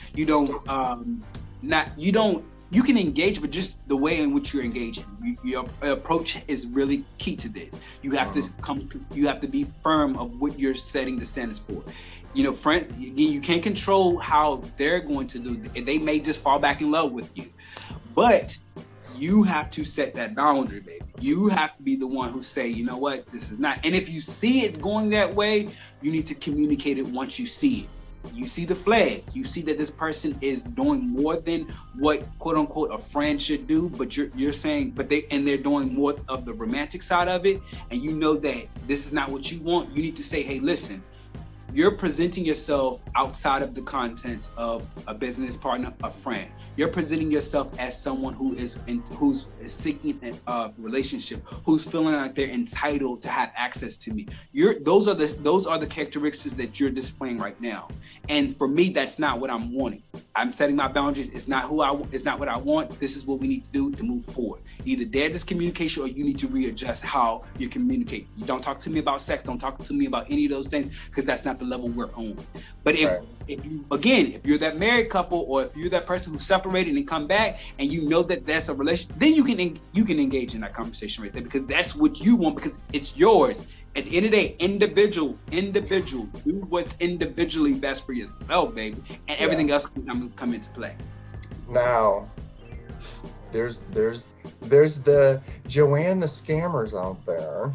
Speaker 2: you can engage, but just the way in which you're engaging, your approach is really key to this. You have to be firm of what you're setting the standards for. Friend, you can't control how they're going to do. They may just fall back in love with you, but you have to set that boundary, baby. You have to be the one who say, you know what, this is not. And if you see it's going that way, you need to communicate it once you see it. You see the flags. You see that this person is doing more than what quote unquote a friend should do, but you're saying, they're doing more of the romantic side of it, and you know that this is not what you want. You need to say, hey, listen, you're presenting yourself outside of the contents of a business partner, a friend. You're presenting yourself as someone who's seeking a relationship, who's feeling like they're entitled to have access to me. Those are the characteristics that you're displaying right now. And for me, that's not what I'm wanting. I'm setting my boundaries. It's not what I want. This is what we need to do to move forward. Either dead this communication, or you need to readjust how you communicate. You don't talk to me about sex. Don't talk to me about any of those things, because that's not the level we're on. But if you're that married couple, or if you're that person who's separated and come back, and you know that that's a relationship, then you can engage in that conversation right there, because that's what you want, because it's yours. At the end of the day, individual, do what's individually best for yourself, baby, and everything else can come into play.
Speaker 1: Now, there's the Joanne the scammers out there.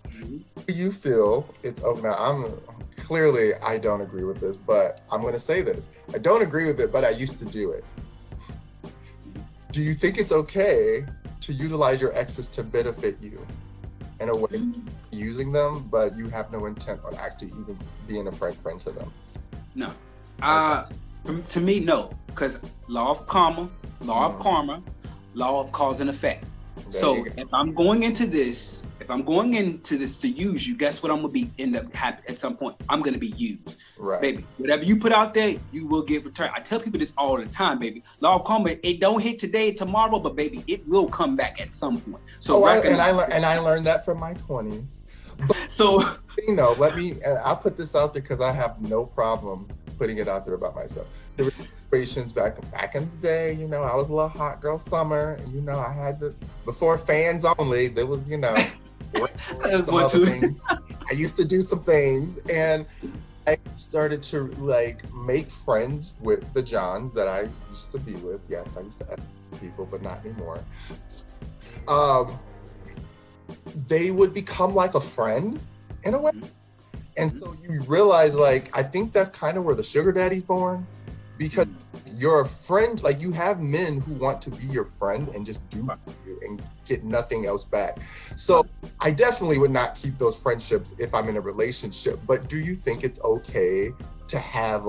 Speaker 2: Mm-hmm.
Speaker 1: Do you feel it's now clearly I don't agree with this, but I'm going to say this. I don't agree with it, but I used to do it. Do you think it's okay to utilize your exes to benefit you in a way, using them, but you have no intent on actually even being a friend to them?
Speaker 2: No. To me, no, because law of karma, law of cause and effect. So if I'm going into this to use you, guess what I'm gonna end up happy at some point? I'm gonna be used.
Speaker 1: Right.
Speaker 2: Baby. Whatever you put out there, you will get returned. I tell people this all the time, baby. Law of karma, it don't hit today, tomorrow, but baby, it will come back at some point. So
Speaker 1: I learned that from my 20s.
Speaker 2: So
Speaker 1: I'll put this out there because I have no problem putting it out there about myself. There were situations back in the day, I was a little hot girl summer, and I had before fans only, there was, some other things. I used to do some things, and I started to make friends with the Johns that I used to be with. Yes, I used to F people, but not anymore. They would become like a friend in a way. And so you realize, I think that's kind of where the sugar daddy's born, because you're a friend, you have men who want to be your friend and just do for you and get nothing else back. So I definitely would not keep those friendships if I'm in a relationship. But do you think it's okay to have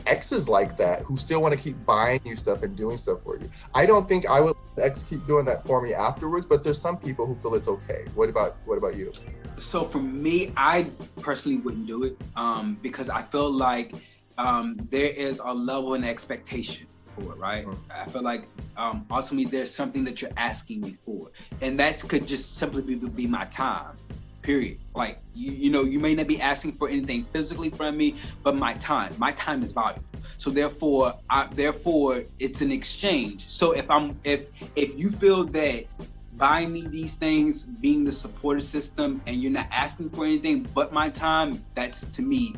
Speaker 1: exes like that who still want to keep buying you stuff and doing stuff for you? I don't think I would let ex keep doing that for me afterwards, but there's some people who feel it's okay. What about you?
Speaker 2: So for me, I personally wouldn't do it because I feel like there is a level and expectation for it, right? I feel like ultimately there's something that you're asking me for, and that could just simply be my time, period. You may not be asking for anything physically from me, but my time is valuable. So therefore it's an exchange. So if you feel that buying me these things, being the supportive system, and you're not asking for anything but my time, that's to me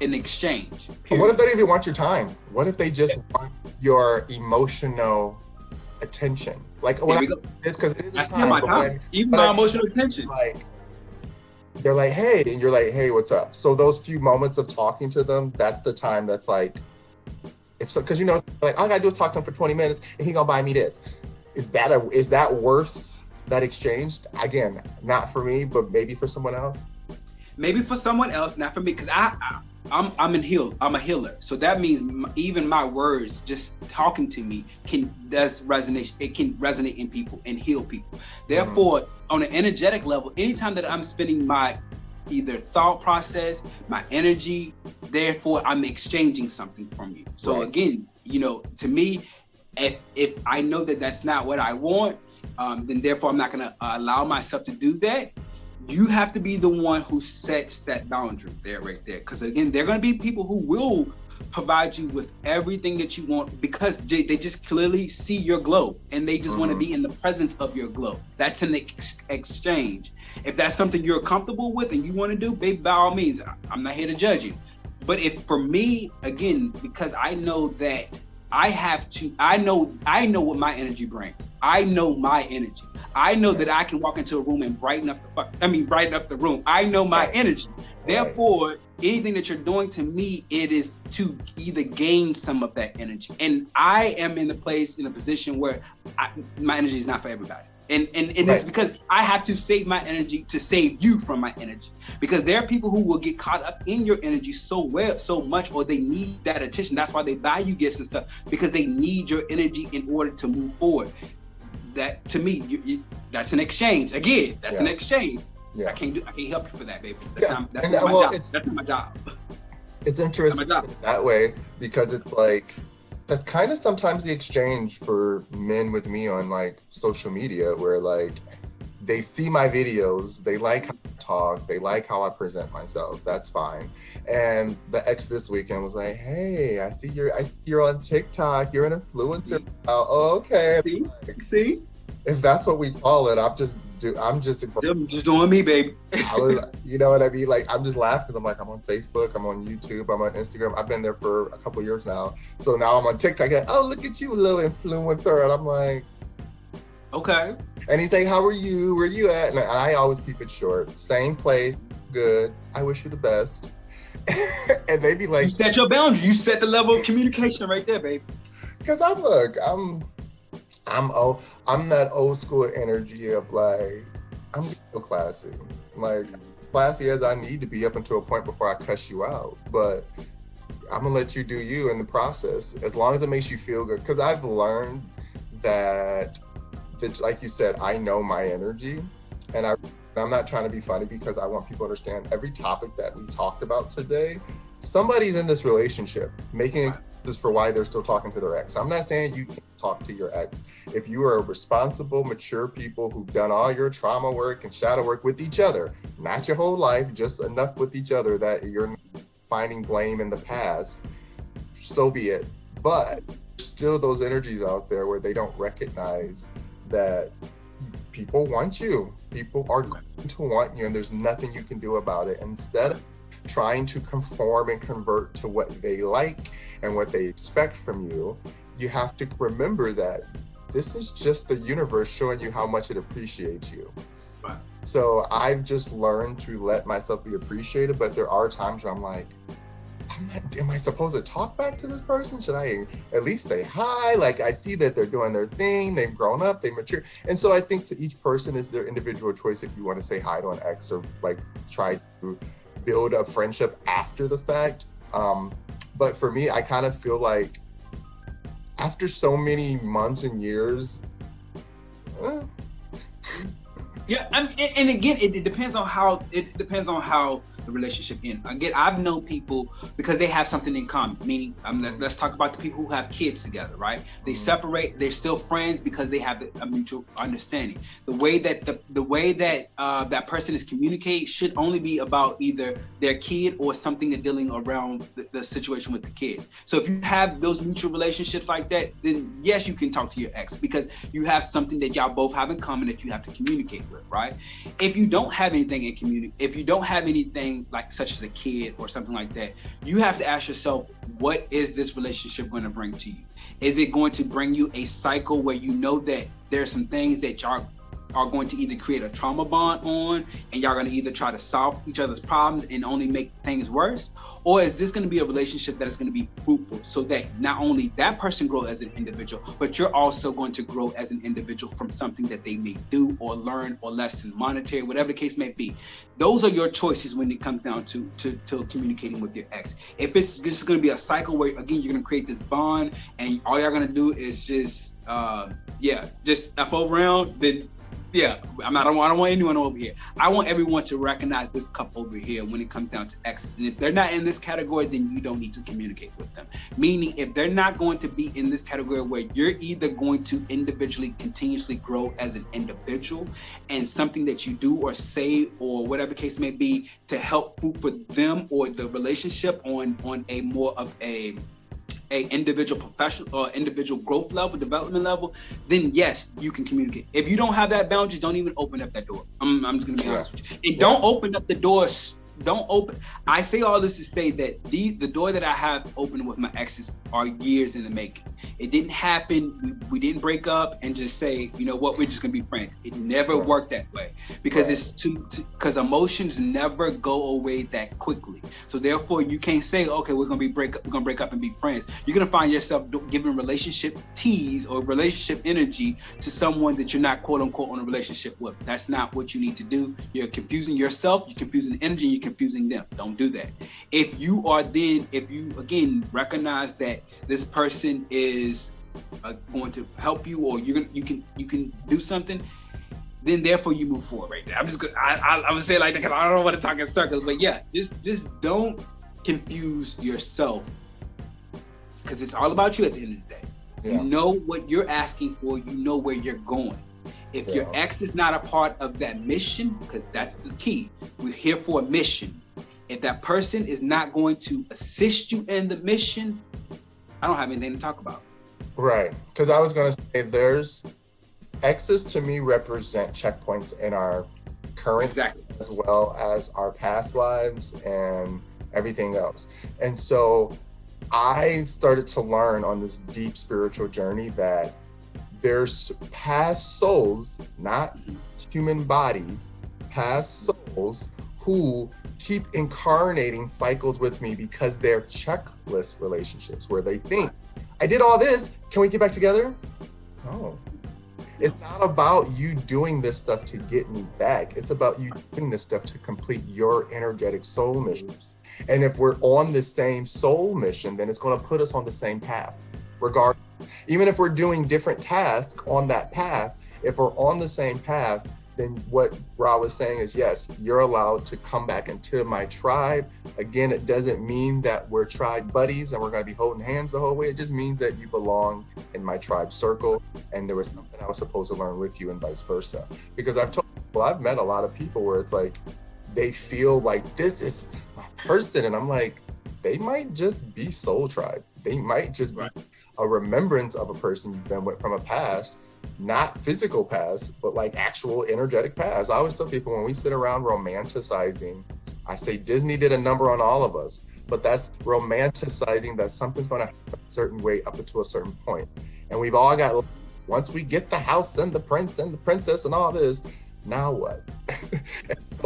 Speaker 2: an exchange.
Speaker 1: Period. What if they don't even want your time? What if they just want your emotional attention? It's because it is a time.
Speaker 2: My time. Even my emotional attention.
Speaker 1: They're like, hey, and you're like, hey, what's up? So those few moments of talking to them, that's the time that's because all I gotta do is talk to him for 20 minutes and he gonna buy me this. Is that worth that exchange? Again, not for me, but maybe for someone else.
Speaker 2: Maybe for someone else, not for me, because I'm a healer. So that means even my words, just talking to me, resonate. It can resonate in people and heal people. Therefore, on an energetic level, anytime that I'm spending my either thought process, my energy, therefore I'm exchanging something from you. So again, to me, if I know that that's not what I want, then therefore I'm not going to allow myself to do that. You have to be the one who sets that boundary right there. Because again, there are going to be people who will provide you with everything that you want because they just clearly see your glow and they just want to be in the presence of your glow. That's an exchange. If that's something you're comfortable with and you want to do, baby, by all means, I'm not here to judge you. But if for me, again, because I know that I know what my energy brings. I know my energy. I know that I can walk into a room and brighten up the room. I know my energy. Therefore, anything that you're doing to me, it is to either gain some of that energy. And I am in a position where my energy is not for everybody. And it's because I have to save my energy to save you from my energy. Because there are people who will get caught up in your energy so much, or they need that attention. That's why they buy you gifts and stuff, because they need your energy in order to move forward. That to me, that's an exchange. Again, that's an exchange. Yeah. I can't help you for that, baby. That's not my job.
Speaker 1: It's interesting that way because it's that's kind of sometimes the exchange for men with me on social media, where they see my videos, they like how I talk, they like how I present myself. That's fine. And the ex this weekend was like, "Hey, I see you're on TikTok. You're an influencer." Oh, okay.
Speaker 2: See?
Speaker 1: if that's what we call it, I'm just
Speaker 2: I'm just doing me, baby.
Speaker 1: I was, you know what I mean? Like, I'm just laughing because I'm like, I'm on Facebook, I'm on YouTube, I'm on Instagram. I've been there for a couple of years now. So now I'm on TikTok. And, oh, look at you, little influencer. And I'm like,
Speaker 2: Okay.
Speaker 1: and he's like, how are you? Where you at? And I always keep it short. Same place, good. I wish you the best. And they be like,
Speaker 2: you set your boundary. You set the level of communication right there, baby.
Speaker 1: because I'm that old school energy of like, I'm so classy. Like, classy as I need to be up until a point before I cuss you out. But I'm gonna let you do you in the process, as long as it makes you feel good. Because I've learned that, like you said, I know my energy, and I'm not trying to be funny because I want people to understand every topic that we talked about today. Somebody's in this relationship making excuses for why they're still talking to their ex. I'm not saying you can't talk to your ex. If you are responsible, mature people who've done all your trauma work and shadow work with each other, not your whole life, just enough with each other that you're not finding blame in the past, so be it. But there's still those energies out there where they don't recognize that people want you. People are going to want you, and there's nothing you can do about it. Instead of trying to conform and convert to what they like and what they expect from you, you have to remember that this is just the universe showing you how much it appreciates you.
Speaker 2: Right.
Speaker 1: So I've just learned to let myself be appreciated, but there are times where I'm like, am I supposed to talk back to this person? Should I at least say hi? Like, I see that they're doing their thing, they've grown up, they mature. And so I think to each person is their individual choice if you want to say hi to an ex or like try to build a friendship after the fact. But for me, I kind of feel like after so many months and years,
Speaker 2: Yeah, and again, it depends on how the relationship ends. Again, I've known people because they have something in common. Meaning, let's talk about the people who have kids together, right? They separate, they're still friends because they have a mutual understanding. The way that that person is communicating should only be about either their kid or something they're dealing around the situation with the kid. So if you have those mutual relationships like that, then yes, you can talk to your ex because you have something that y'all both have in common that you have to communicate with. Right? If you don't have anything in community, if you don't have anything like such as a kid or something like that, you have to ask yourself, what is this relationship going to bring to you? Is it going to bring you a cycle where you know that there's some things that y'all are going to either create a trauma bond on, and y'all going to either try to solve each other's problems and only make things worse? Or is this going to be a relationship that is going to be fruitful so that not only that person grows as an individual, but you're also going to grow as an individual from something that they may do or learn or lesson, monetary, whatever the case may be. Those are your choices when it comes down to communicating with your ex. If it's just going to be a cycle where, again, you're going to create this bond and all y'all going to do is just F around, then yeah, I don't want anyone over here. I want everyone to recognize this couple over here when it comes down to exes. And if they're not in this category, then you don't need to communicate with them. Meaning, if they're not going to be in this category where you're either going to individually continuously grow as an individual and something that you do or say or whatever the case may be to help for them or the relationship on a more of a individual professional or individual growth level, development level, then yes, you can communicate. If you don't have that boundary, don't even open up that door. I'm just gonna be honest with you. And don't open up the doors. Don't open. I say all this to say that the door that I have opened with my exes are years in the making. It didn't happen. We didn't break up and just say, you know what, we're just gonna be friends. It never worked that way because it's because emotions never go away that quickly. So therefore, you can't say, okay, we're gonna break up and be friends. You're gonna find yourself giving relationship tease or relationship energy to someone that you're not quote unquote on a relationship with. That's not what you need to do. You're confusing yourself. You're confusing the energy. You're confusing them. Don't do that. If you again recognize that this person is going to help you or you can do something, then therefore you move forward right there. I'm gonna say it like that because I don't want to talk in circles, but yeah, just don't confuse yourself because it's all about you at the end of the day. Yeah. You know what you're asking for, you know where you're going. If your ex is not a part of that mission, because that's the key, we're here for a mission. If that person is not going to assist you in the mission, I don't have anything to talk about.
Speaker 1: Right, because I was going to say X's to me represent checkpoints in our current
Speaker 2: Exactly.
Speaker 1: as well as our past lives and everything else. And so I started to learn on this deep spiritual journey that there's past souls, not human bodies, past souls who keep incarnating cycles with me because they're checklist relationships where they think, I did all this, can we get back together? No. It's not about you doing this stuff to get me back. It's about you doing this stuff to complete your energetic soul mission. And if we're on the same soul mission, then it's going to put us on the same path. Regardless, even if we're doing different tasks on that path, if we're on the same path, then what Rah was saying is, yes, you're allowed to come back into my tribe. Again, it doesn't mean that we're tribe buddies and we're going to be holding hands the whole way. It just means that you belong in my tribe circle. And there was something I was supposed to learn with you and vice versa. Because I've met a lot of people where it's like, they feel like this is my person. And I'm like, they might just be soul tribe. They might just be a remembrance of a person you've been with from a past, not physical past, but like actual energetic past. I always tell people when we sit around romanticizing, I say Disney did a number on all of us, but that's romanticizing that something's going to happen a certain way up to a certain point. And we've all got, once we get the house and the prince and the princess and all this, now what?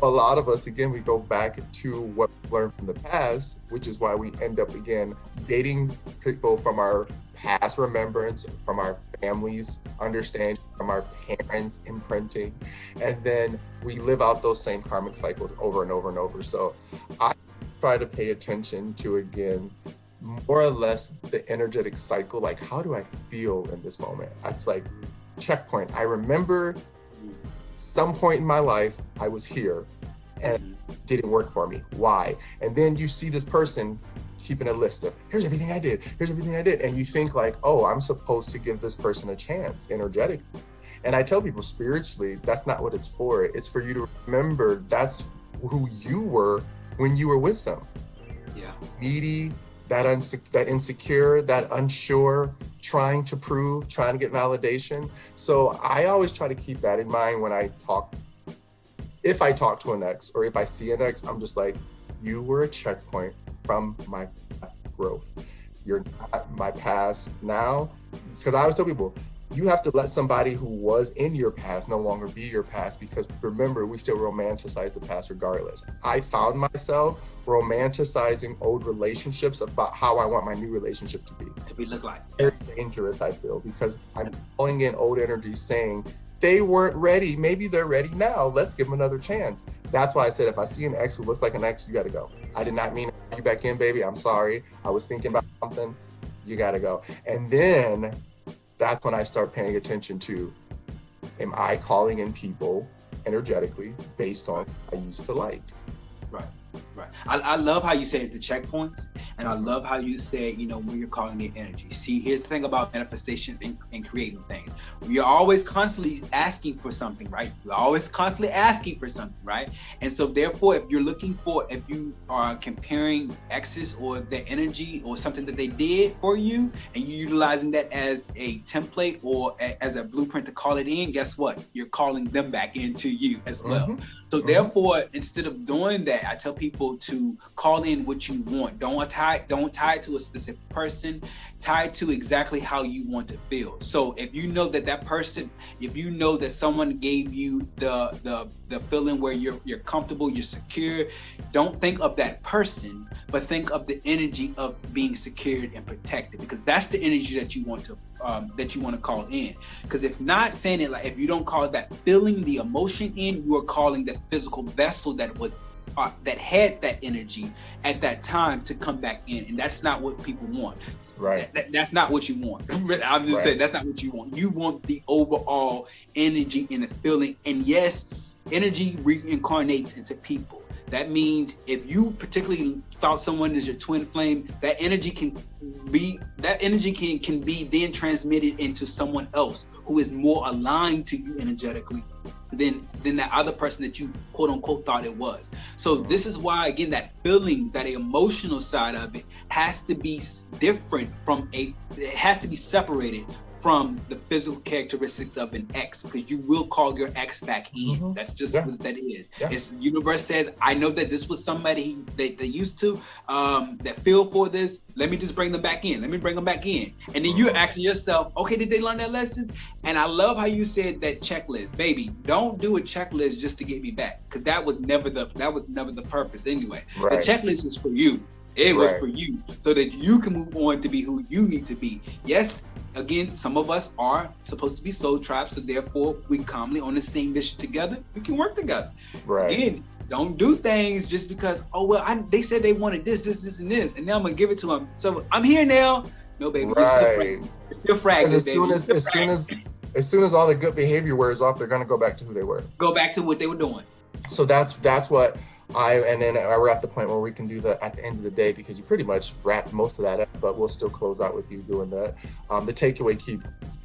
Speaker 1: A lot of us, again, we go back to what we learned from the past, which is why we end up, again, dating people from our past remembrance, from our families' understanding, from our parents' imprinting, and then we live out those same karmic cycles over and over and over. So I try to pay attention to, again, more or less the energetic cycle, like how do I feel in this moment? That's like checkpoint. I remember some point in my life, I was here and it didn't work for me. Why? And then you see this person keeping a list of, here's everything I did, here's everything I did. And you think like, oh, I'm supposed to give this person a chance energetically. And I tell people spiritually, that's not what it's for. It's for you to remember that's who you were when you were with them.
Speaker 2: Yeah.
Speaker 1: Needy, that insecure, that unsure, trying to prove, trying to get validation. So I always try to keep that in mind when I talk. If I talk to an ex or if I see an ex, I'm just like, you were a checkpoint from my growth. You're not my past now. Because I always tell people, you have to let somebody who was in your past no longer be your past, because remember, we still romanticize the past regardless. I found myself romanticizing old relationships about how I want my new relationship to be
Speaker 2: look like.
Speaker 1: Very dangerous, I feel, because I'm calling in old energy saying they weren't ready. Maybe they're ready now. Let's give them another chance. That's why I said, if I see an ex who looks like an ex, you got to go. I did not mean to bring you back in, baby. I'm sorry. I was thinking about something. You got to go. And then that's when I start paying attention to, am I calling in people energetically based on what I used to like?
Speaker 2: Right. I love how you said the checkpoints, and I love how you said, when you're calling it energy. See, here's the thing about manifestation and creating things. You're always constantly asking for something, right? You're always constantly asking for something, right? And so therefore, if you are comparing exes or their energy or something that they did for you, and you're utilizing that as a template or as a blueprint to call it in, guess what? You're calling them back into you as well. Mm-hmm. So therefore, instead of doing that, I tell people to call in what you want. Don't tie it to a specific person. Tie it to exactly how you want to feel. So if you know that person, if you know that someone gave you the feeling where you're comfortable, you're secure, don't think of that person, but think of the energy of being secured and protected, because that's the energy that you want to call in. Because if not saying it, like if you don't call that feeling, the emotion in, you are calling the physical vessel that had that energy at that time to come back in, and that's not what people want.
Speaker 1: Right.
Speaker 2: That's not what you want. I'm just saying that's not what you want. You want the overall energy and the feeling. And yes, energy reincarnates into people. That means if you particularly thought someone is your twin flame, that energy can be then transmitted into someone else who is more aligned to you energetically than that other person that you quote unquote thought it was. So this is why, again, that feeling, that emotional side of it has to be different it has to be separated from the physical characteristics of an ex, because you will call your ex back in.
Speaker 1: Mm-hmm.
Speaker 2: That's just
Speaker 1: Yeah.
Speaker 2: what that is.
Speaker 1: Yeah.
Speaker 2: It's universe says, I know that this was somebody that they used to, that feel for this. Let me just bring them back in. Let me bring them back in. And then you're asking yourself, okay, did they learn their lessons? And I love how you said that checklist, baby. Don't do a checklist just to get me back, because that was never the purpose anyway.
Speaker 1: Right.
Speaker 2: The checklist is for you. It was for you, so that you can move on to be who you need to be. Yes, again, some of us are supposed to be soul tribes, so therefore we calmly on the same mission together. We can work together.
Speaker 1: Right.
Speaker 2: Again, don't do things just because, oh well, they said they wanted this, and this, and now I'm gonna give it to them. So I'm here now. No, baby,
Speaker 1: Right.
Speaker 2: you're still fragile.
Speaker 1: As soon as all the good behavior wears off, they're gonna go back to who they were.
Speaker 2: Go back to what they were doing.
Speaker 1: So that's what and then we're at the point where we can do that at the end of the day, because you pretty much wrapped most of that up, but we'll still close out with you doing that. The takeaway key points.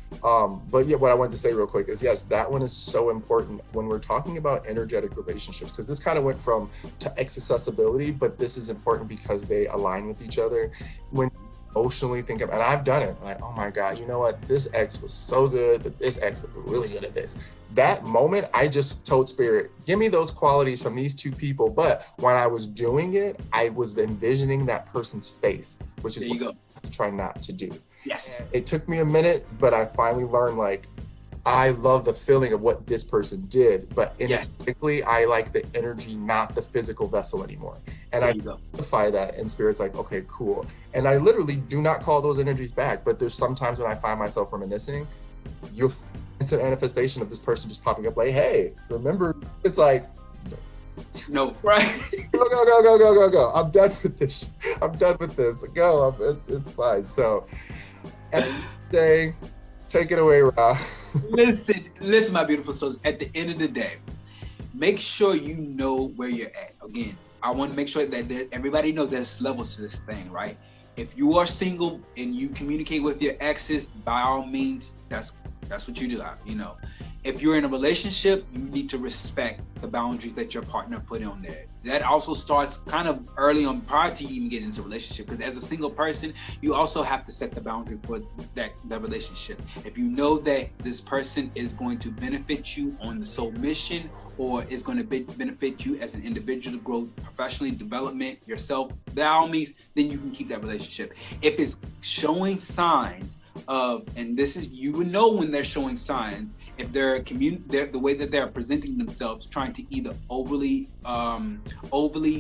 Speaker 1: But yeah, what I wanted to say real quick is, yes, that one is so important when we're talking about energetic relationships, because this kind of went from to accessibility, but this is important because they align with each other. When emotionally think of, and I've done it, like, oh my God, you know what? This ex was so good, but this ex was really good at this. That moment, I just told Spirit, give me those qualities from these two people. But when I was doing it, I was envisioning that person's face, which is what I have to try not to do.
Speaker 2: Yes.
Speaker 1: It took me a minute, but I finally learned, like, I love the feeling of what this person did, but energetically, I like the energy, not the physical vessel anymore. And I identify that, and Spirit's like, okay, cool. And I literally do not call those energies back, but there's sometimes when I find myself reminiscing, you'll see instant manifestation of this person just popping up like, hey, remember? It's like,
Speaker 2: no, right?
Speaker 1: Go. I'm done with this. I'm done with this. Go. It's fine. So, at the end of the day, take it away, Rah.
Speaker 2: Listen, my beautiful souls. At the end of the day, make sure you know where you're at. Again, I want to make sure that everybody knows there's levels to this thing, right? If you are single and you communicate with your exes, by all means, that's what you do. You know, if you're in a relationship, you need to respect the boundaries that your partner put on there. That also starts kind of early on, prior to you even getting into a relationship, because as a single person, you also have to set the boundary for that relationship. If you know that this person is going to benefit you on the soul mission, or is going to benefit you as an individual to grow professionally, development yourself, by all means, then you can keep that relationship. If it's showing signs of, and this is, you would know when they're showing signs, if they're the way that they're presenting themselves, trying to either overly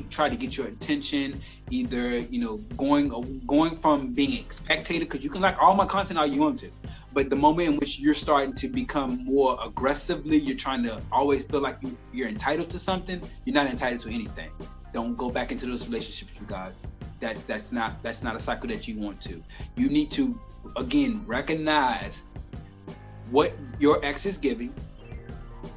Speaker 2: try to get your attention, either, you know, going from being a spectator, because you can like all my content all you want to, but the moment in which you're starting to become more aggressively, you're trying to always feel like you're entitled to something. You're not entitled to anything. Don't go back into those relationships, you guys. That's not a cycle that you want to. You need to, again, recognize what your ex is giving.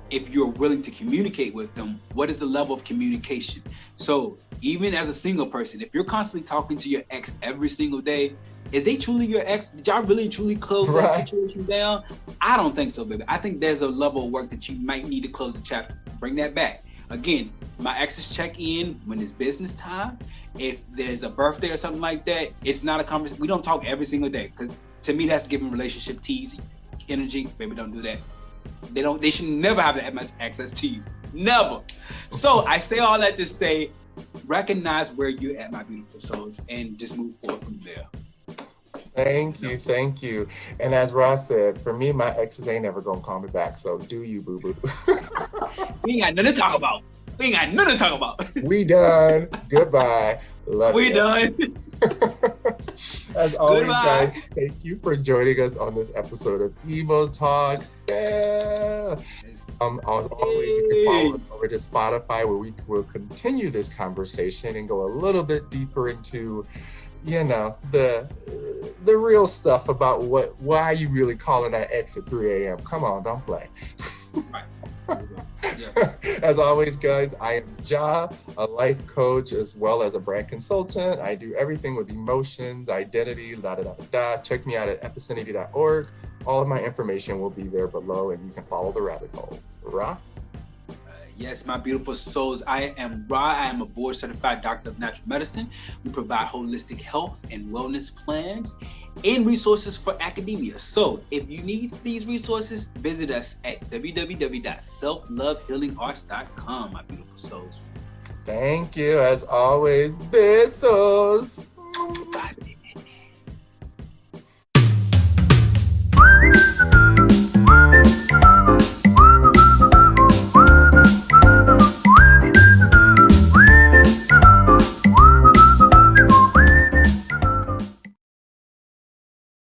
Speaker 2: If you're willing to communicate with them, what is the level of communication? So even as a single person, if you're constantly talking to your ex every single day, is they truly your ex? Did y'all really truly close that situation down? I don't think so, baby. I think there's a level of work that you might need to close the chapter. Bring that back. Again, my exes check in when it's business time. If there's a birthday or something like that, it's not a conversation. We don't talk every single day, because to me, that's giving relationship teasy energy. Baby, don't do that. They should never have access to you. Never. So I say all that to say, recognize where you're at, my beautiful souls, and just move forward from there.
Speaker 1: Thank you. And as Ross said, for me, my exes ain't never gonna call me back. So do you, boo boo?
Speaker 2: We ain't got nothing to talk about.
Speaker 1: We done. Goodbye. Love you.
Speaker 2: We done.
Speaker 1: As always,
Speaker 2: Goodbye.
Speaker 1: guys, thank you for joining us on this episode of EmoTalk. Yeah. As always, you can follow us over to Spotify, where we will continue this conversation and go a little bit deeper into, you know, the real stuff about why you really calling that ex at 3 a.m. Come on, don't play.
Speaker 2: Right.
Speaker 1: As always, guys, I am Jah, a life coach as well as a brand consultant. I do everything with emotions, identity, Check me out at epicinity.org. All of my information will be there below, and you can follow the rabbit hole. Rah?
Speaker 2: Yes, my beautiful souls. I am Rah. I am a board certified doctor of natural medicine. We provide holistic health and wellness plans. and resources for academia. So if you need these resources, visit us at www.selflovehealingarts.com, my beautiful souls.
Speaker 1: Thank you, as always. Besos.